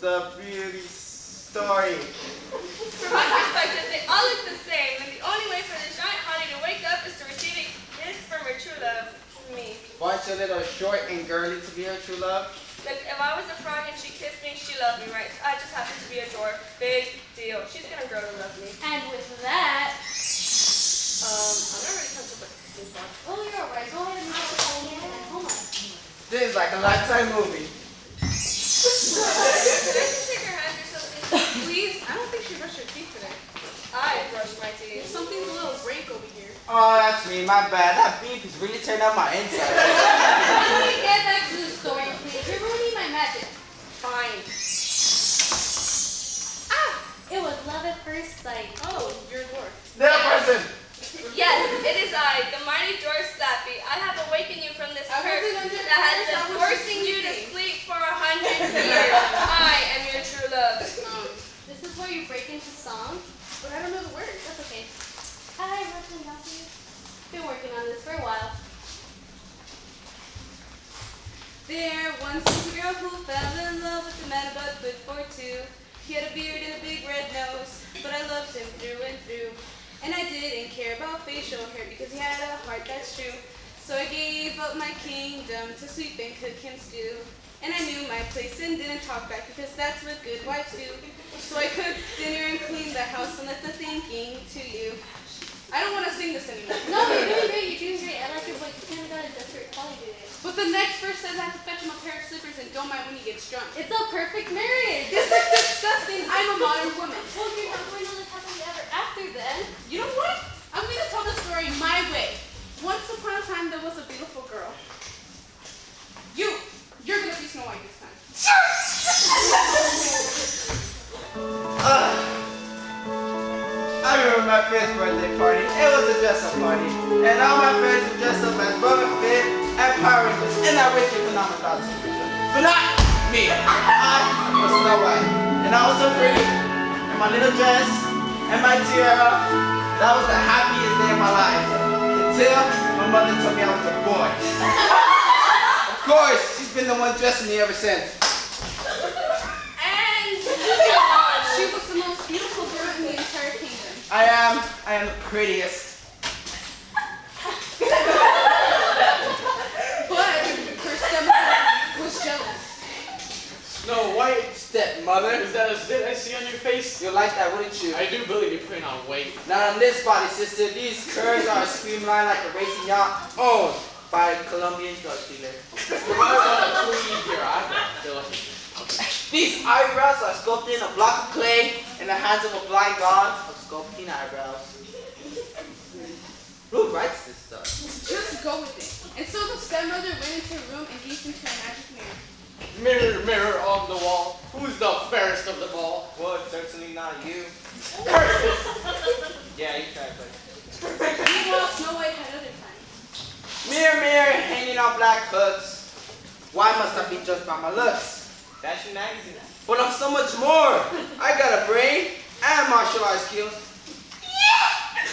the beauty story. From my perspective, they all look the same, and the only way for this giant hottie to wake up is to receive a kiss from her true love, me. Bunch a little short and girly to be her true love. Look, if I was a frog and she kissed me, she loved me, right? I just happen to be a dwarf. Big deal. She's gonna grow to love me. And with that, I'm not really comfortable with this one. oh, you're alright. Go ahead and make the whole man and hold on. This is like a Lifetime movie. Can I just shake her hand or something? Please? I don't think she brushed her teeth today. I brushed my teeth. Something's a little rank over here. Oh, that's me. My bad. That beef is really turned up my inside. Can we get back to the story, please? You're ruining my magic. Fine. Ah! It was love at first sight. Oh, you're a dwarf. Little person. Yes, it is I, the mighty dwarf Slappy. I have awakened you from this I curse wasn't under that has curse, I been was forcing just you to sleeping. sleep for 100 years. I am your true love. This is where you break into song. But I don't know the words. That's okay. Hi, Russian Nazi. Been working on this for a while. There once was a girl who fell in love with a man about 4'2". He had a beard and a big red nose, but I loved him through and through. And I didn't care about facial hair because he had a heart that's true. So I gave up my kingdom to sweep and cook him stew. And I knew my place and didn't talk back because that's what good wives do. So I cooked dinner and cleaned the house and left the thinking to you. I don't want to sing this anymore. No, you're doing great. You perfect marriage. This is disgusting. I'm a modern woman. Well, you're not going to live happily ever after then. You know what? I'm going to tell the story my way. Once upon a time, there was a beautiful girl. You're going to be Snow White this time. I remember my first birthday party. It was a dress-up party. And all my friends were dressed up as Boba Fett and Power Rangers. And I wish you could not without supervision. But not me. I was Snow White. And I was so pretty. And my little dress. And my tiara. That was the happiest day of my life. Until my mother told me I was a boy. Of course, she's been the one dressing me ever since. And she was the most beautiful girl in the entire kingdom. I am the prettiest. But her stepmother was jealous. Snow White, Stepmother. is that a zit I see on your face? You'll like that, wouldn't you? I do believe you're putting on weight. Not on this body, sister. These curves are streamlined like a racing yacht owned by a Colombian drug dealer. You might want to clean your eyebrows. These eyebrows are sculpted in a block of clay in the hands of a blind god of sculpting eyebrows. Who writes this stuff? Just go with it. And so the stepmother went into a room and gazed into a magic mirror. Mirror, mirror on the wall, who's the fairest of them all? Well, it's certainly not you. Curses! Yeah, you tried, but Meanwhile, Snow White had other plans. Mirror, mirror, hanging on black hooks. Why must I be judged by my looks? Fashion magazine. But I'm so much more. I got a brain and martial arts skills.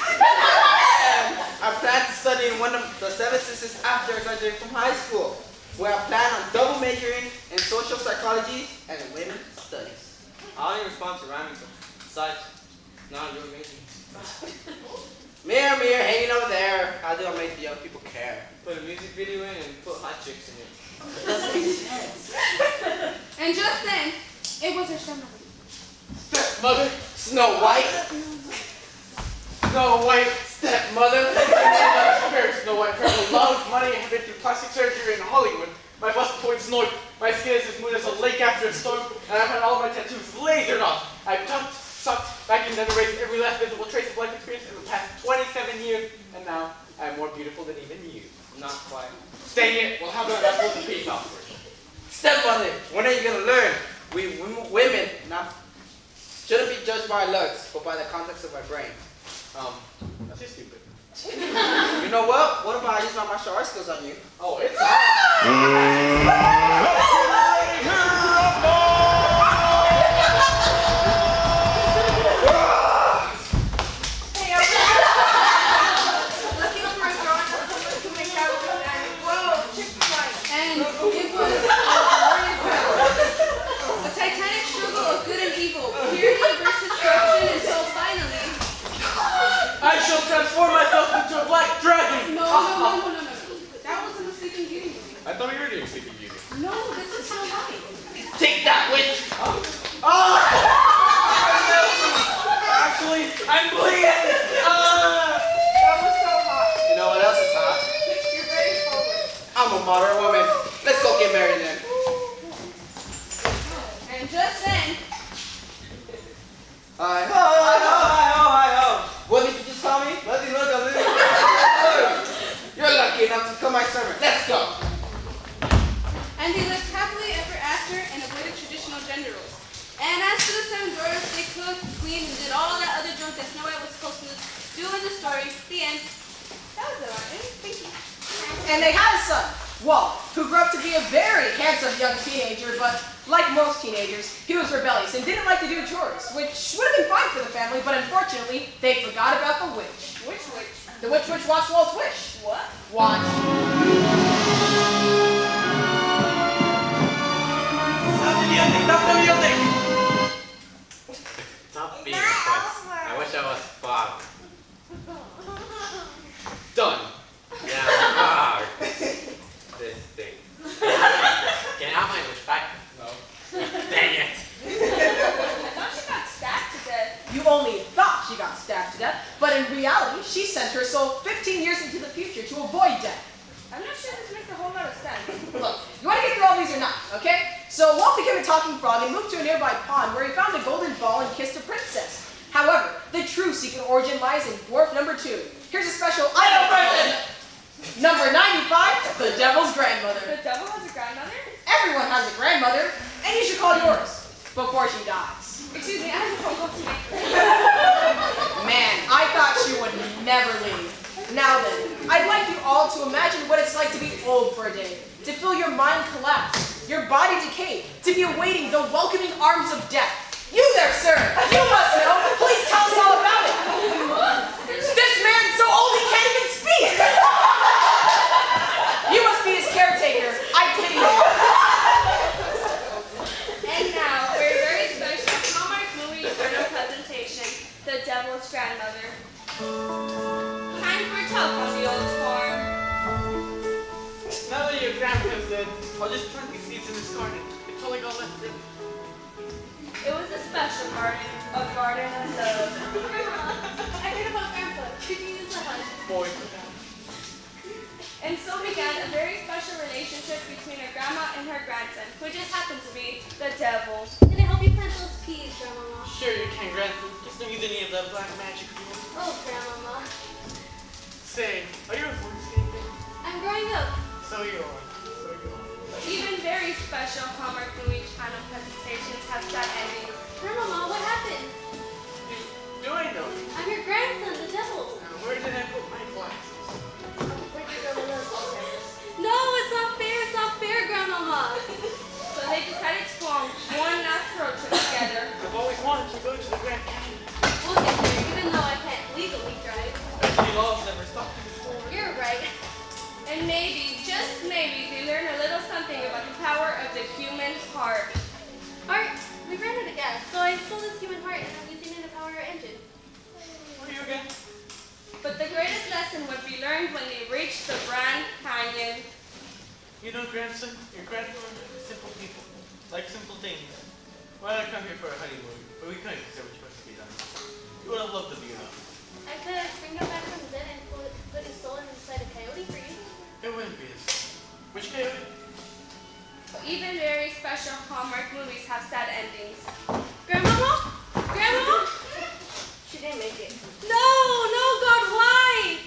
And I plan to study in one of the 7 sisters after I graduate from high school, where I plan on double majoring in social psychology and women's studies. I only respond to rhyming, but besides, no, you're amazing. Mirror, mirror, hanging over there. How do I make the young people care? Put a music video in and put hot chicks in it. It doesn't make sense. And just then, it was her stepmother. Stepmother, Snow White. Snow White, Stepmother. Snow White, for a lot of money, I have been through plastic surgery in Hollywood. My bust points north, my skin is as smooth as a lake after a storm, and I've had all my tattoos lasered off. I've tucked, sucked, vacuumed, and erased every last visible trace of life experience in the past 27 years, and now I am more beautiful than even you. Not quite. Dang it, well how about I pull the piece off first? Stepmother, when are you gonna learn? We women shouldn't be judged by our looks, but by the context of our brain. That's just stupid. You know what? What about I use my martial arts skills on you? Oh, it's And it was a glorious battle. A titanic struggle of good and evil, purity versus corruption, until finally... I shall transform myself into a black dragon! No. That wasn't a Sleeping Beauty movie. I thought we were doing Sleeping Beauty. No, this is Snow White. Take that, witch! Actually, I'm bleeding! That was so hot. You know what else is hot? You're very forward. I'm a modern woman. Let's go get married then. And just then... Hi-ho! What did you just call me? You're lucky enough to become my servant. Let's go! And they lived happily ever after and avoided traditional gender roles. And as for the 7 daughters, they cooked, cleaned, and did all that other junk that Snow White was supposed to do in the story. The end. That was it, Martin. Thank you. And they had a son, Walt, who grew up to be a very handsome young teenager, but like most teenagers, he was rebellious and didn't like to do chores, which would have been fine for the family, but unfortunately, they forgot about the witch. Which witch? The witch watched Walt's wish. What? Watch. Stop the music! Stop the music! Stop being a putz. I wish I was Bob. Done. Yeah, fuck. This thing. Can I have my wish back? No. Dang it. I thought she got stabbed to death. You only thought she got stabbed to death, but in reality, she sent her soul 15 years into the future to avoid death. I'm not sure this makes a whole lot of sense. Look, you want to get through all these or not, okay? So Walt became became a talking frog and moved to a nearby pond where he found a golden ball and kissed a princess. However, the true secret origin lies in dwarf number 2. Here's a special idol present. Number 95, the devil's grandmother. The devil has a grandmother? Everyone has a grandmother, and you should call yours before she dies. Excuse me, I have a phone call to make. Man, I thought she would never leave. Now then, I'd like you all to imagine what it's like to be old for a day, to feel your mind collapse, your body decay, to be awaiting the welcoming arms of death. You there, sir! You must know! Please tell us all about it! This man's so old he can't even speak! You must be his caretaker. I pity you. And now, for a very special Hallmark movie journal presentation, The Devil's Grandmother. Time for a tale from the old farm. Now that your grandpa's dead, I'll just plant these seeds in this garden. It's all I got left. It was a special garden, a garden of love. I heard about Grandpa. Could you use a hug? Boy. And so began a very special relationship between her grandma and her grandson, who just happened to be the devil. Can I help you plant those peas, Grandmama? Sure you can, grandpa. Just don't use any of that black magic. Oh, Grandmama. Say, are you a horse skating? I'm growing up. So you are. Even very special Hallmark movie channel presentations have sad endings. Grandmama, what happened? Do I know you? I'm your grandson, the devil. Now, where did I put my glasses? No, it's not fair. It's not fair, Grandmama. So they decided to go on one last road trip together. I've always wanted to go to the Grand Canyon. We'll get there, even though I can't legally drive. Actually, laws never stopped me before. You're right. And maybe, just maybe, they learn a little something about the power of the human heart. Art, we ran out of gas, so I stole this human heart and I'm using it to power our engine. Where are you again? But the greatest lesson would be learned when they reached the Grand Canyon. You know, grandson, your grandfather is simple people. Like simple things. Well, I come here for a honeymoon, but we couldn't because there was supposed to be done. You would have loved to be enough. I could bring him back from the dead and put his soul inside a coyote for you. It wouldn't be as... Which coyote? Even very special Hallmark movies have sad endings. Grandmama? Grandmama? She didn't make it. No, God, why?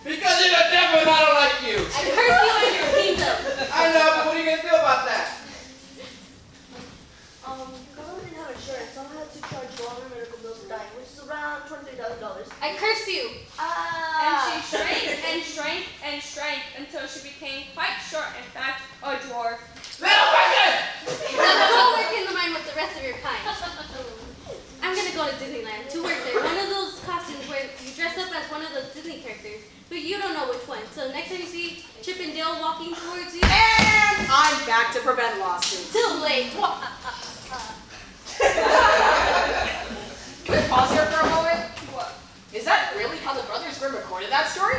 Because you're the devil and I don't like you. I curse you and your kingdom. I know, but what are you going to do about that? Because I didn't have insurance, so I had to charge all her medical bills for dying, which is around $23,000. I curse you. And she shrank and shrank and shrank until she became quite short, in fact, a dwarf. Little person! Now go work in the mine with the rest of your kind. I'm gonna go to Disneyland to work there. One of those costumes where you dress up as one of the Disney characters, but you don't know which one. So next time you see Chip and Dale walking towards you, And I'm back to prevent lawsuits. too late. Can we pause here for a moment? What? Is that really how the Brothers Grimm recorded that story?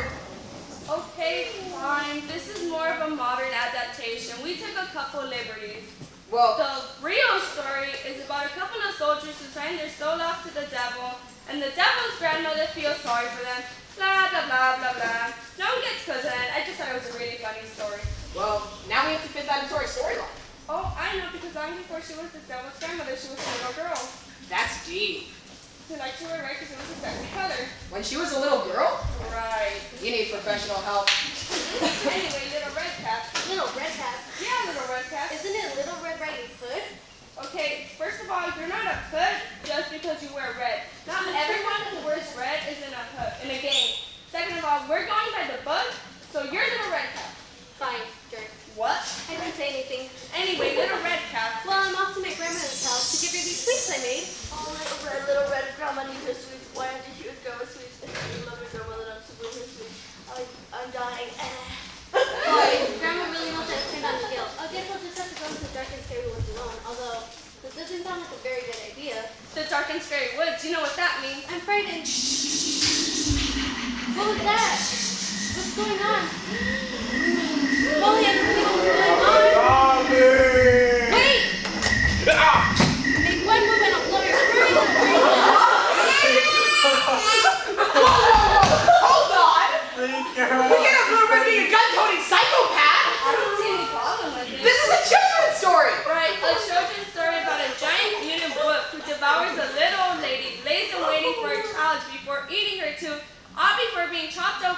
Okay, fine. This is more of a modern adaptation. We took a couple liberties. Well, The real story is about a couple of soldiers who sign their soul off to the devil, and the devil's grandmother feels sorry for them. Blah, blah, blah, blah, blah. No one gets cousin. I just thought it was a really funny story. well, now we have to fit that into our storyline. Oh, I know, because long before she was the devil's grandmother, she was a little girl. That's deep. Who liked to wear red because it was a sexy color. When she was a little girl, Right. you need professional help. Anyway, little red cap. Little red cap. Yeah, little red cap. Isn't it Little Red Riding Hood? Okay, first of all, you're not a hood just because you wear red. Not everyone who wears red is in a hood, in a gang. Second of all, we're going by the book, so you're little red cap. Fine, jerk. What? I didn't say anything. Anyway, little red cap. Well, I'm off to my grandmother's house to give her these sweets I made. Oh, little red grandma needs her sweets. Why aren't you here, grandma sweets? I love your grandma that I'm super her sweets. I'm dying. Boy, Grandma really knows how to turn down the guilt. I guess I'll just have to go into the dark and scary woods alone. Although, this doesn't sound like a very good idea. The dark and scary woods, you know what that means. I'm frightened. What was that? What's going on? Molly, I don't know what's going on. Wait! Make one move and I'll blow your furry little brains out. Hold on! We can't have Blue Red being a gun-toting psychopath! I don't see any problem with it. This is a children's story! Right, a children's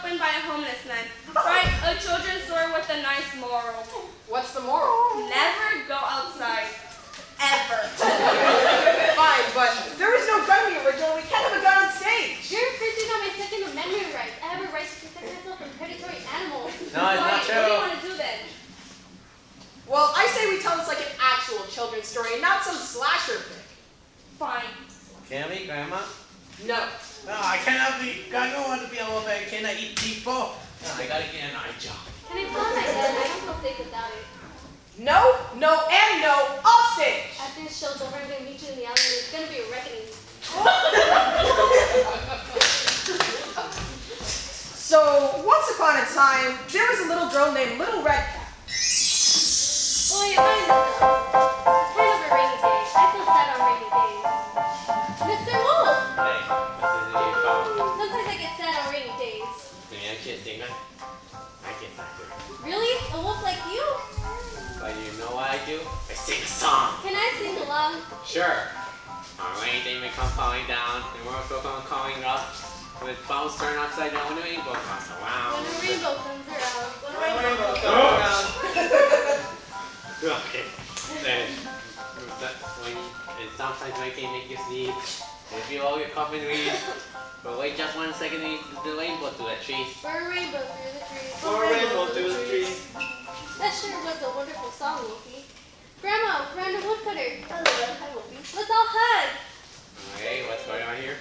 opened by a homeless man. Right, a children's store with a nice moral. What's the moral? Never go outside. Ever. Fine, but there is no gun in the original. We can't have a gun on stage. You're infringing on my Second Amendment rights. I have a right to protect myself from predatory animals. No, it's Fine, not what do you true. want to do then? Well, I say we tell this like an actual children's story and not some slasher thing. Fine. Can we, Grandma? No. No, I cannot be. I don't want to be a woman. Can I eat people? No, I gotta get an eye job. Can I tell my dad I don't feel safe without it? No, no, and no. Off stage. After this show's over, I'm going to meet you in the alley and it's going to be a reckoning. So, once upon a time, there was a little girl named Little Red Cap. Boy, I know this. It's kind of a rainy day. I feel sad on rainy days. Mr. Wolf! Hey, what's the new phone? Sometimes I get sad on rainy days. Can you actually sing it? I get that too. Really? A wolf like you? But you know what I do? I sing a song. Can I sing along? Sure. On a rainy day may come falling down, the world will come calling up. With bounce turn upside down when the rainbow comes around. When a rainbow comes around. When a Rainbow rainbow come around. Okay. Then, when and sometimes I can make you sneeze. If you all your cough and wheeze, but wait just 1 second and the rainbow through the trees. For a rainbow through the trees. For a rainbow through the trees. That sure was a wonderful song, Wolfie. Grandma, we're on the woodcutter. Hello, hi Wolfie. Let's all hug. Hey, what's going on here?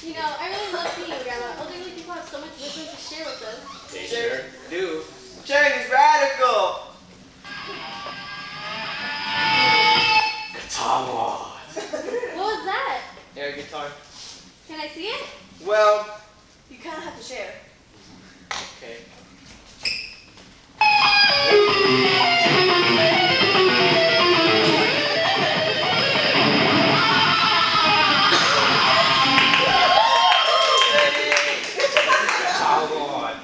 You know, I really love seeing you, Grandma. Elderly people have so much wisdom to share with us. They sure do. Change is radical. Guitar Wars. What was that? Air guitar. Can I see it? Well, You kind of have to share. Okay. Guitar Wars.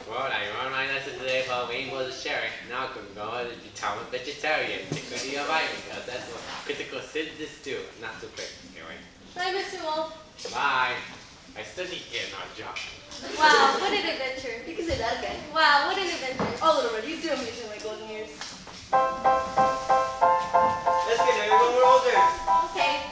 Well, I run my lesson today about rainbows of sharing. Now I can go and become a vegetarian. Security of iron, because that's what critical citizens do. Not too quick. Anyway. Bye, Mr. Wolf. Bye. I still need to get another job. Wow, what an adventure. You can say that again. Wow, what an adventure. Oh, Little Red, you do me to my golden years. let's get married when we're older. Okay.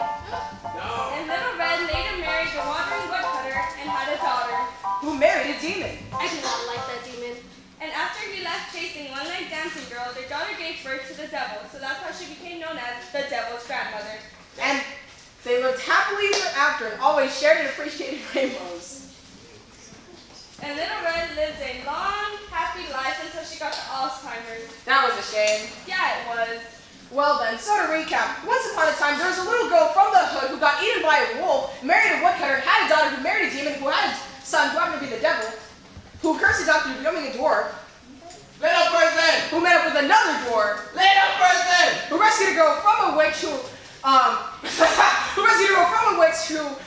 No. And Little Red later married the wandering woodcutter and had a daughter. Who married a demon. I do not like that demon. And after he left chasing one-night dancing girl, their daughter gave birth to the devil, so that's how she became known as the devil's grandmother. And they lived happily ever after and always shared and appreciated rainbows. And Little Red lived a long, happy life until she got the Alzheimer's. That was a shame. Yeah, it was. Well then, so to recap, once upon a time there was a little girl from the hood who got eaten by a wolf, married a woodcutter, had a daughter who married a demon, who had a son who happened to be the devil, who cursed the doctor into becoming a dwarf, Little person. who met up with another dwarf, Little person. who rescued a girl from a witch who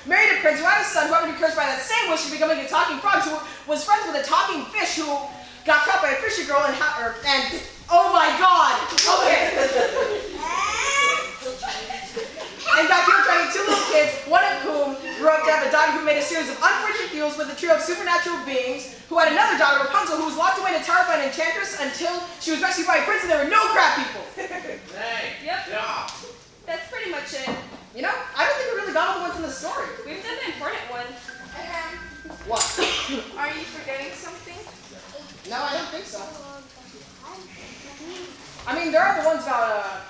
married a prince who had a son who happened to be cursed by that same witch and becoming a talking frog, who was friends with a talking fish who got caught by a fishy girl and oh my god! Okay. And got killed trying two little kids, one of whom grew up to have a daughter who made a series of unfortunate deals with a trio of supernatural beings, who had another daughter, Rapunzel, who was locked away in a tower by an enchantress until she was rescued by a prince and there were no crab people. Hey. Yep. Yeah. That's pretty much it. You know, I don't think we really got all the ones in the story. We've done the important ones. What? Are you forgetting something? No, I don't think so. I mean, there are the ones about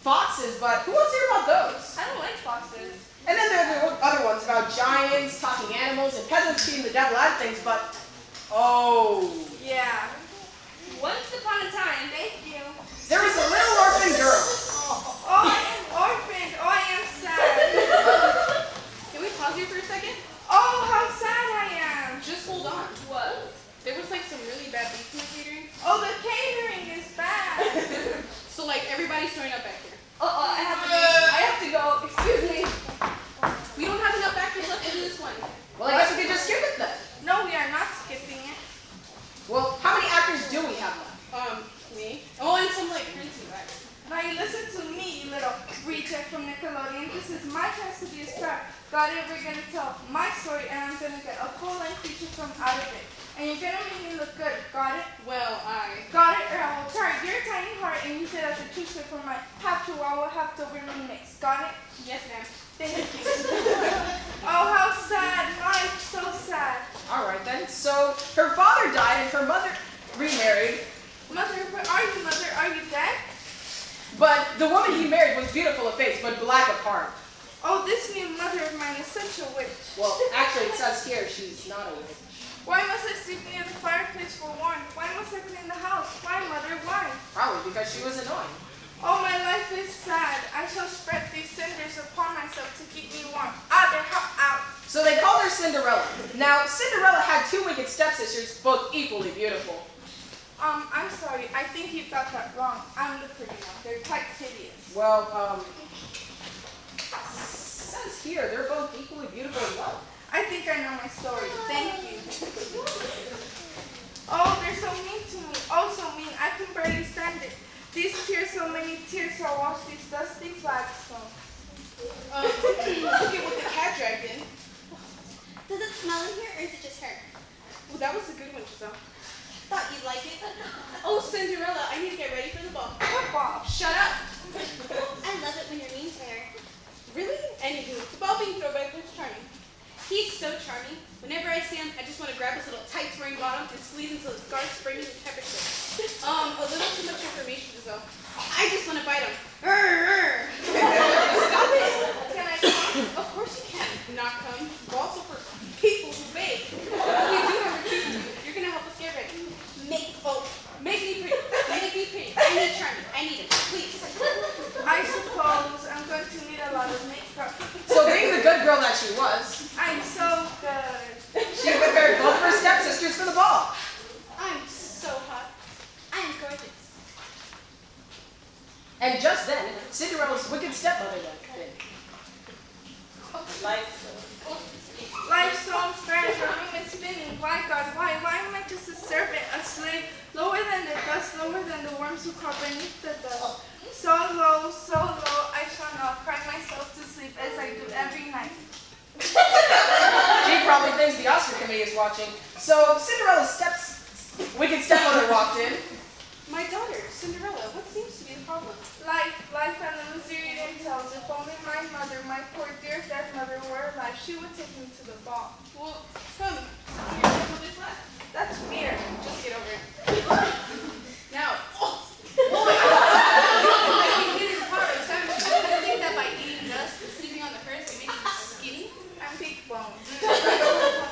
foxes, but who wants to hear about those? I don't like foxes. And then there are the other ones about giants, talking animals, and peasants feeding the devil out of things, but oh. Yeah. Once upon a time, thank you. There was a little orphan girl. Oh, I am orphaned. Oh, I am sad. Can we pause here for a second? Oh, how sad I am. Just hold on. What? There was like some really bad beef in the catering. Oh, the catering is bad. So like everybody's throwing up back here. I have to go. Excuse me. We don't have enough actors left to do this one. Well, I guess we could just skip it then. No, we are not skipping it. Well, how many actors do we have left? Me. Oh, and some like crazy guys. Now you listen to me, you little reject from Nickelodeon. This is my chance to be a star. Go got it, we're gonna tell my story and I'm gonna get a full-length feature film out of it. And you're gonna make me look good, got it? Well, I... Got it, or I will try your tiny heart and use it as a toothpick for my half chihuahua, half Doberman mix. Got it? Yes, ma'am. Thank you. Oh, how sad. Life, so sad. All right then. So her father died and her mother remarried. Mother, where are you, Mother? Are you dead? But the woman he married was beautiful of face, but black of heart. Oh, this new mother of mine is such a witch. Well, actually it says here she's not a witch. Why must I sleep near the fireplace for warmth? Why must I clean the house? Why, Mother, why? Probably because she was annoying. Oh, my life is sad. I shall spread these cinders upon myself to keep me warm. Ah, they're hot out. So they called her Cinderella. Now, Cinderella had two wicked stepsisters, both equally beautiful. I'm sorry. I think you got that wrong. I'm the pretty one. They're quite hideous. Well, says here they're both equally beautiful as well. I think I know my story. Thank you. Oh, they're so mean to me. Oh, so mean. I can barely stand it. These tears, so many tears shall wash these dusty flagstones. Look at what the cat dragged in. Does it smell in here or is it just her? Well, that was a good one, Giselle. Thought you'd like it. Oh, Cinderella, I need to get ready for the ball. What ball? Shut up. I love it when you're mean to her. Really? Anywho, the ball being thrown by Prince Charming. He's so charming. Whenever I see him, I just want to grab his little tight spring bottom and squeeze until his scarf springs with pepper spray. A little too much information, Giselle. I just want to bite him. Stop it. Can I come? Of course you can. Not come. Also for people who bake. We do have a treat for you. You're going to help us get ready. Make me pretty. Make me pretty. I need Charming. I need him. Please. I suppose I'm going to need a lot of makeup. So being the good girl that she was, I'm so good. she prepared both of her stepsisters for the ball. I'm so hot. I am gorgeous. And just then, Cinderella's wicked stepmother went in. Life's so strange, the room is spinning. Why, God, why? Why am I just a servant, a slave, lower than the dust, lower than the worms who crawl beneath the dust? So low, I shall now cry myself to sleep as I do every night. She probably thinks the Oscar committee is watching. So Cinderella's wicked stepmother walked in. My daughter, Cinderella, what seems to be the problem? Life and the misery it entails. If only my mother, my poor dear dead mother, were alive, she would take me to the ball. Well, come. You're a little bit flat. That's weird. Just get over it. Now. You hit his heart. So I think that by eating dust and sleeping on the hearth, it makes you skinny. I'm big bone.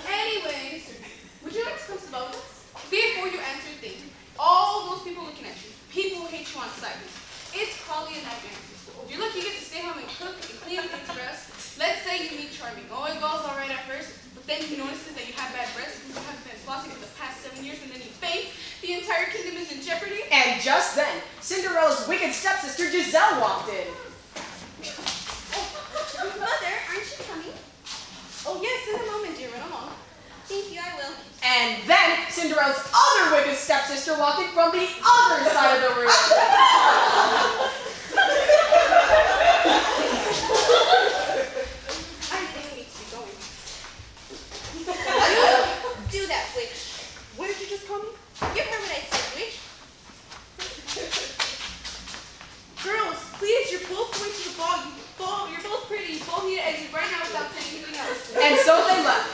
Anyways, would you like to come to the ball with us? Before you answer, think. All those people looking at you. People hate you on sight. It's probably a nightmare. You're lucky you get to stay home and cook and clean up and dress. Let's say you meet Charming. Oh, it goes all right at first, but then he notices that you have bad breath because you haven't been flossing for the past 7 years, and then he faints. The entire kingdom is in jeopardy. And just then, Cinderella's wicked stepsister Giselle walked in. Mother, aren't you coming? Oh yes, in a moment, dear. Run along. Thank you, I will. And then Cinderella's other wicked stepsister walked in from the other side of the room. I think we need to be going. Do that, witch. What did you just call me? You heard what I said, witch. Girls, please, you're both going to the ball. You're both pretty. You both need to exit right now without saying anything else. And so they left.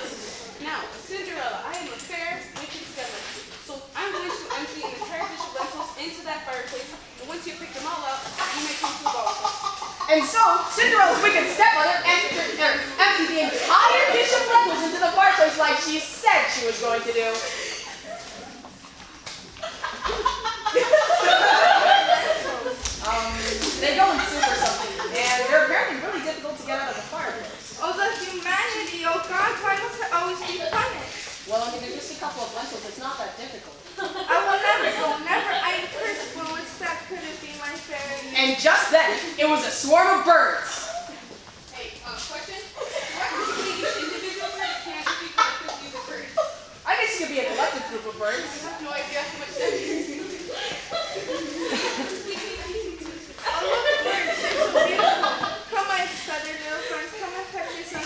Now, Cinderella, I am a fair, wicked stepmother. So I'm going to empty an entire dish of lentils into that fireplace, and once you pick them all out, you may come to the ball with us. And so Cinderella's wicked stepmother emptied the entire dish of lentils into the fireplace like she said she was going to do. They go in soup or something, and they're apparently really difficult to get out of the fireplace. Oh, the humanity. Oh, God, why must I always be punished? Well, I mean, they're just a couple of lentils. It's not that difficult. I will never go, never. I curse fluids that couldn't be my fairy. And just then, it was a swarm of birds. Hey, question? Why would you be each individual bird? It can't just be collectively the birds. I guess it could be a collective group of birds. I have no idea how much that means. Oh, look, birds. They're so beautiful. Come, my feathered little friends. Come and pet me some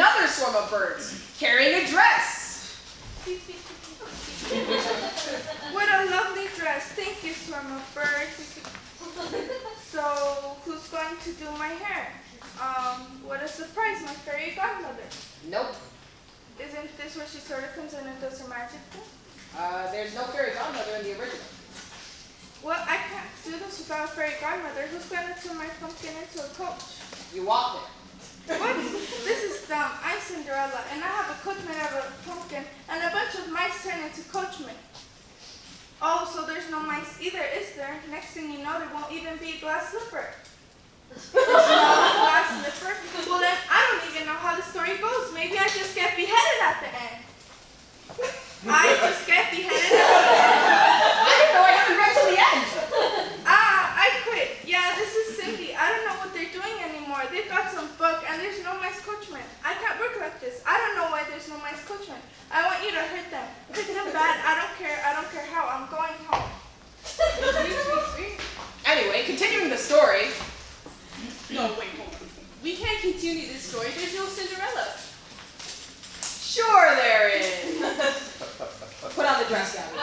another swarm of birds carrying a dress. What a lovely dress. Thank you, swarm of birds. So, who's going to do my hair? What a surprise, my fairy godmother. Nope. Isn't this where she sort of comes in and does her magic thing? There's no fairy godmother in the original. Well, I can't do this without a fairy godmother. Who's going to turn my pumpkin into a coach? You walk there. What? This is dumb. I'm Cinderella, and I have a coach made out of a pumpkin, and a bunch of mice turn into coachmen. Oh, so there's no mice either, is there? Next thing you know, there won't even be a glass slipper. No glass slipper? Well then, I don't even know how the story goes. Maybe I just get beheaded at the end. I just get beheaded at the end. I didn't know I haven't read till the end. I quit. Yeah, this is Cindy. I don't know what they're doing anymore. They've got some book and there's no mice coachman. I can't work like this. I don't know why there's no mice coachman. I want you to hurt them. Hurt them bad. I don't care. I don't care how. I'm going home. Anyway, continuing the story. No, wait, hold on. We can't continue this story. There's no Cinderella. Sure there is. Put on the dress, Gabby.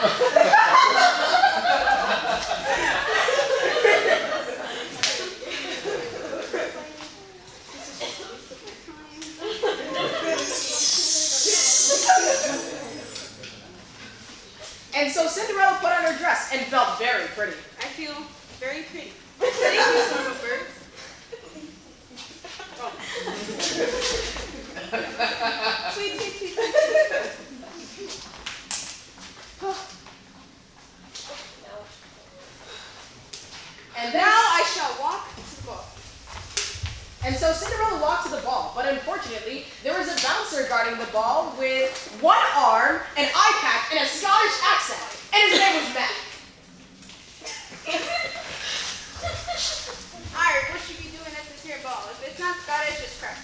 And so Cinderella put on her dress and felt very pretty. I feel very pretty. Thank you, son of a bird. Tweet, tweet, tweet, tweet, And now I shall walk to the ball. And so Cinderella walked to the ball, but unfortunately, there was a bouncer guarding the ball with one arm, an eye patch, and a Scottish accent. And his name was Matt. Alright, what should we be doing at this here ball? If it's not Scottish, it's crap.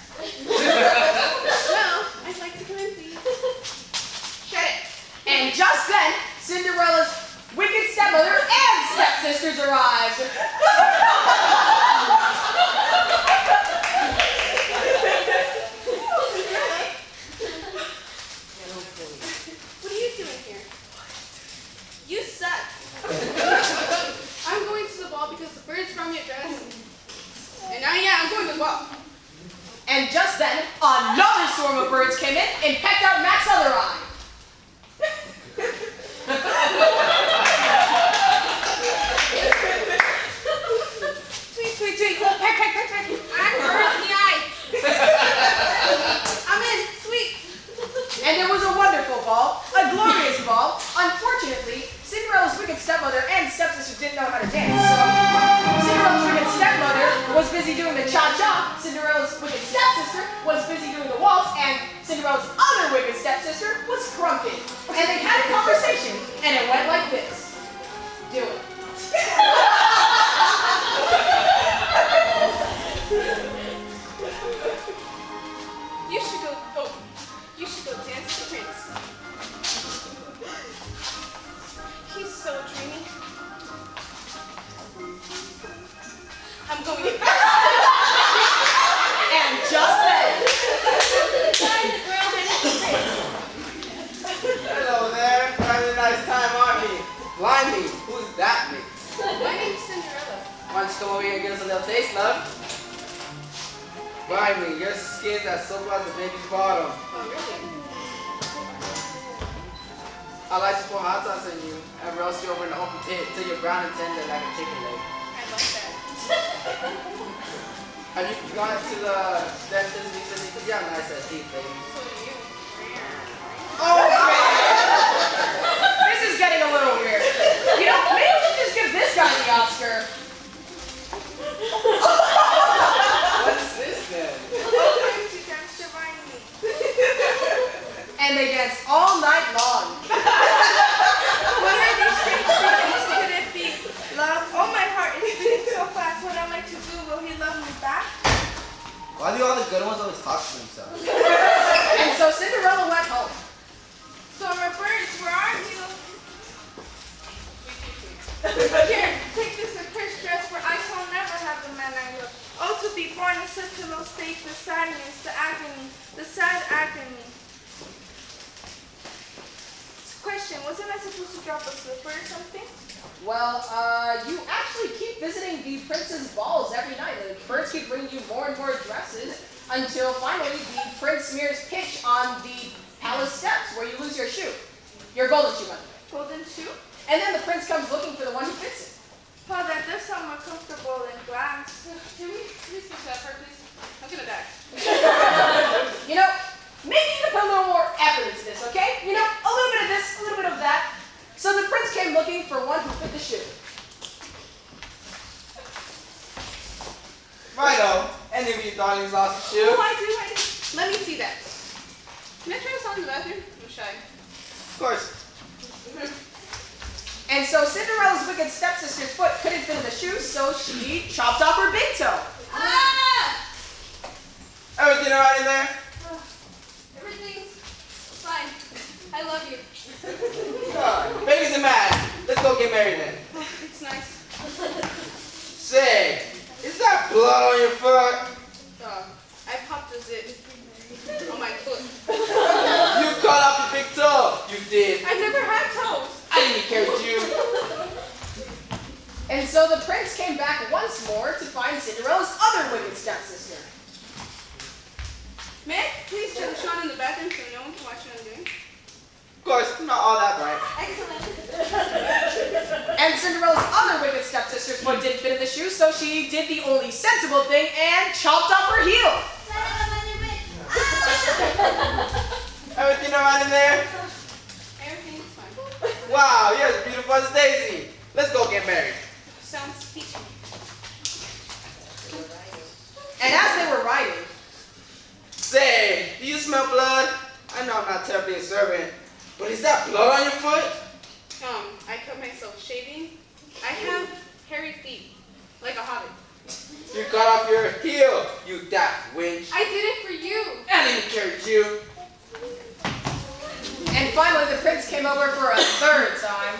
Well, I'd like to come in, please. Shut it. And just then, Cinderella's wicked stepmother and stepsisters arrived. What are you doing here? You suck. I'm going to the ball because the birds from your dress. And I'm going to the ball. And just then, another swarm of birds came in and pecked out Mac's other eye. tweet, tweet, tweet. Peck, peck, peck, peck. I'm bird in the eye. I'm in. Sweet. And it was a wonderful ball, a glorious ball. Unfortunately, Cinderella's wicked stepmother and stepsister didn't know how to dance, so Cinderella's wicked stepmother was busy doing the cha-cha, Cinderella's wicked stepsister was busy doing the waltz, and Cinderella's other wicked stepsister was crunking. And they had a conversation, and it went like this. Do it. You should go dance to Prince. He's so dreamy. I'm going in. And just then, Hello there. Having a nice time, aren't you? Blimey, who's that me? My name's Cinderella. Why don't you come over here and give us a little taste, love? Blimey, your skin's as soft as a baby's bottom. Oh, really? I like to pour hot sauce on you and roast you over in the open pit till you're brown and tender like a chicken leg. I love that. Have you gone to the dentist recently? Because you have nice teeth, baby. So do you. okay. This is getting a little weird. You know, maybe we should just give this guy the Oscar. What's this then? And they danced all night long. What are these strange things? Could it be love? Oh, my heart is beating so fast. What am I to do? Will he love me back? Why do all the good ones always talk to themselves? And so Cinderella went home. So, my birds, where are you? Here, take this accursed dress, for I shall never have the man I love. Oh, to be born in such a low state, the sadness, the agony, the sadness. drop a slipper or something? Well, you actually keep visiting the prince's balls every night. The birds keep bringing you more and more dresses until finally the prince smears pitch on the palace steps where you lose your shoe. Your golden shoe, by the way. Golden shoe? And then the prince comes looking for the one who fits it. Oh, that does sound more comfortable than glass. Can we please push that for please? I'm gonna die. You know, maybe you can put a little more effort into this, okay? You know, a little bit of this, a little bit of that. So the prince came looking for one who fit the shoe. Righto. Any of you darlings lost a shoe? Oh, I do. Let me see that. Can I try this on in the bathroom? I'm shy. Of course. And so Cinderella's wicked stepsister's foot couldn't fit in the shoe, so she chopped off her big toe. Ah! Everything alright in there? Everything's fine. I love you. Good. Babies and mad. Let's go get married then. Oh, it's nice. Say, is that blood on your foot? I popped a zip on my foot. You cut off your big toe. You did. I've never had toes. I didn't encourage you. And so the prince came back once more to find Cinderella's other wicked stepsister. May I please turn the shot in the bathroom so no one can watch what I'm doing? Of course, I'm not all that bright. Excellent. And Cinderella's other wicked stepsister's foot didn't fit in the shoe, so she did the only sensible thing and chopped off her heel. Everything alright in there? Everything's fine. Wow, you're as beautiful as Daisy. Let's go get married. Sounds peachy. And as they were riding, Say, do you smell blood? I know I'm not terribly observant, but is that blood on your foot? I cut myself shaving. I have hairy feet, like a hobbit. You cut off your heel, you daft wench. I did it for you. I didn't encourage you. and finally the prince came over for a third time.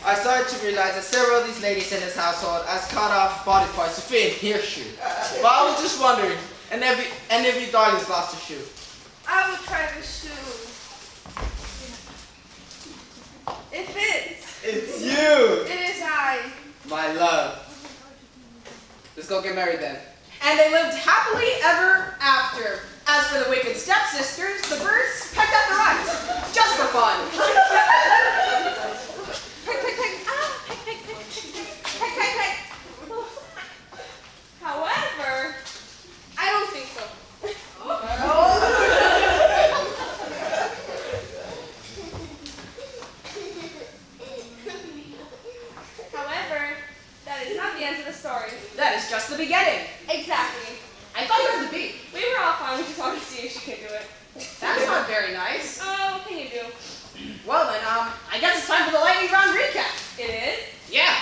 I started to realize that several of these ladies in this household has cut off body parts to fit in here shoe. But I was just wondering, and if you darlings lost a shoe. I will try the shoe. It fits. It's you, It is I. my love. Let's go get married then. And they lived happily ever after. As for the wicked stepsisters, the birds pecked at their eyes, just for fun. Peck, peck, peck. Ah, peck, peck, peck, peck, peck, peck, peck. However, I don't think so. however, that is not the end of the story. That is just the beginning. Exactly. I thought you were the beat. We were all fine. We just wanted to see if she could do it. That's not very nice. Oh, what can you do? Well then, I guess it's time for the lightning round recap. It is? Yeah.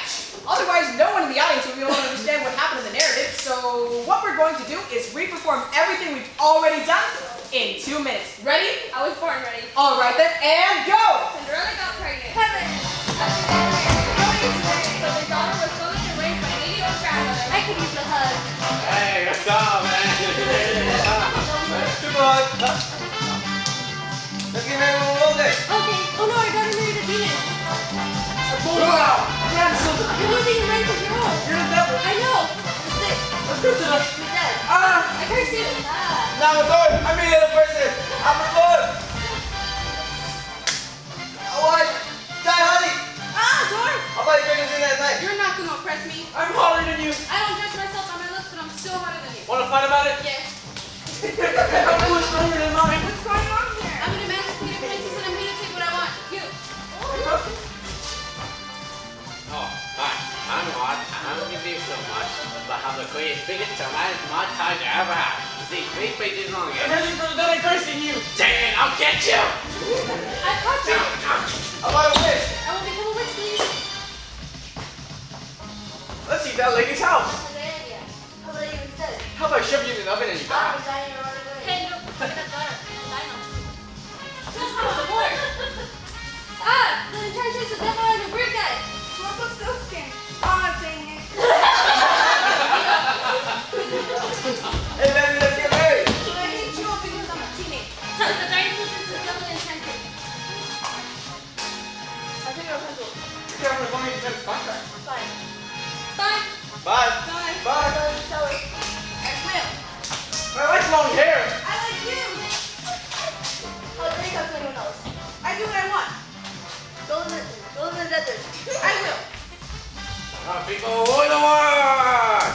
Otherwise, no one in the audience will be able to understand what happened in the narrative. So what we're going to do is re-perform everything we've already done in 2 minutes. Ready? I was born ready. All right then, and go. Cinderella got pregnant. Heaven. So their daughter was stolen and raised by an 80-year-old grandmother. I could use a hug. Hey, what's up, man? Come on. Let's get married when we're older. Okay. Oh no, I gotta marry the demon. Wow. You're losing your right to your own. You're the devil. I know. You're sick. Let's go to the... You're dead. Ah! I cursed you. Now I'm a bird. I'm a little person. I'm a bird. I want to die, honey. Dwarf! How about you bring us in that night? You're not gonna oppress me. I'm hotter than you. I don't judge myself on my looks, but I'm still hotter than you. Wanna fight about it? Yes. I'm much stronger than mine. What's going on here? I'm an emancipated princess and I'm here to take what I want. You. Oh, hi. I'm Rod. I'm gonna give you so much, but have the greatest, biggest, traumatic montage I ever had. You see, 3 pages long again. Imagine for the done cursing you. Dang it, I'll get you! I caught you. How about a wish? I will become a witch, please. Let's see that lady's house. That's a great idea. How about you instead? How about I shove you in the oven and you die? Design your own way. Hey, look, look at that daughter. Dino. That's how it works. The entire church is devil and a weird guy. What was those games? Aw, dang it. Hey, baby, let's get married. So I hate you all because I'm a teenage. The dinosaurs is the devil enchanted. long hair. I like you. Oh, there comes anyone else. I do what I want. Go to the desert. I will. People, what the word?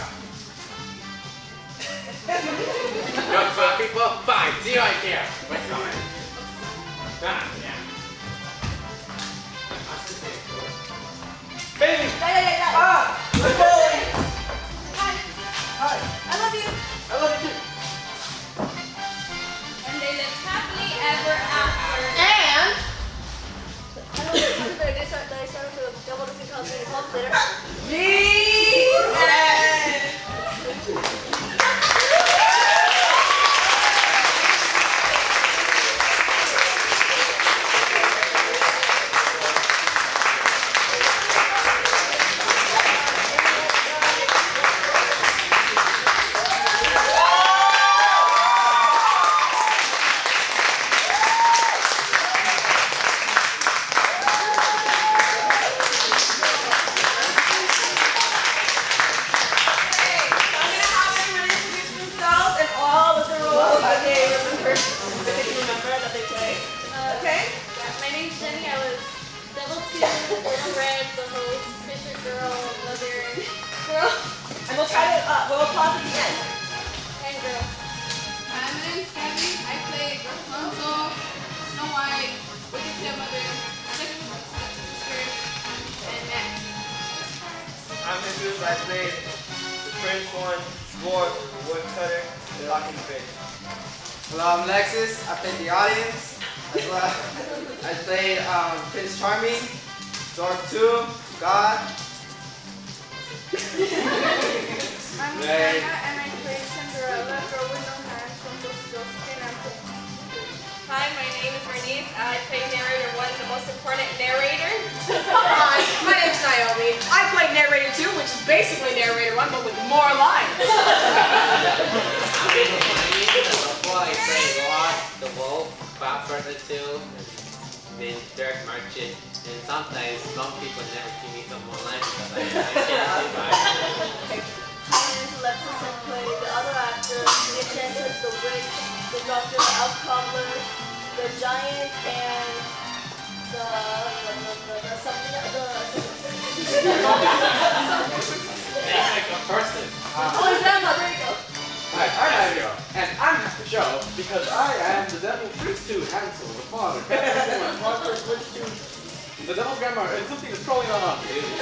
Look for people, fine, see you right here. What's coming? Ah, yeah. Baby. Yeah. Ah, the bully. Hi. Hi. I love you. I love you too. And they lived happily ever after. And I know that they started for the devil to see comes in pubs later. My name's Jenny. I was Devil 2, Little Red, the host, Fisher Girl, Mother, Girl, And we'll try to, we'll applause at the end. and Girl. Hi, my name's Gabby. I play Rapunzel, Snow White, Wicked Stepmother, Sister, and Matt. I'm Jesus. I played the Prince one, Dwarf, Woodcutter, and Talking Fish. Hello, I'm Lexus. I played the audience. As well. I played Prince Charming, Dwarf 2, God. I'm Diana and I play Cinderella, girl with no hands from those girls in Hi, my name is Bernice. I play narrator 1, the most important narrator. Hi, my name's Naomi. I play narrator 2, which is basically narrator 1, but with more lines. Before I play Lost, the Wolf, Bob Person 2, then Dirk Merchant, and sometimes some people never give me some more lines because I can't survive. My name is Alexis. I play the other actor, the enchantress, the witch, the doctor, the elf cobbler, the giant, and the something. It's like a person. Oh, grandma, there you go. Hi, I'm Mario, and I'm at the show because I am the devil Prince 2, Hansel, the father, father, Prince 2, the devil grandma, and something that's probably not obvious. It's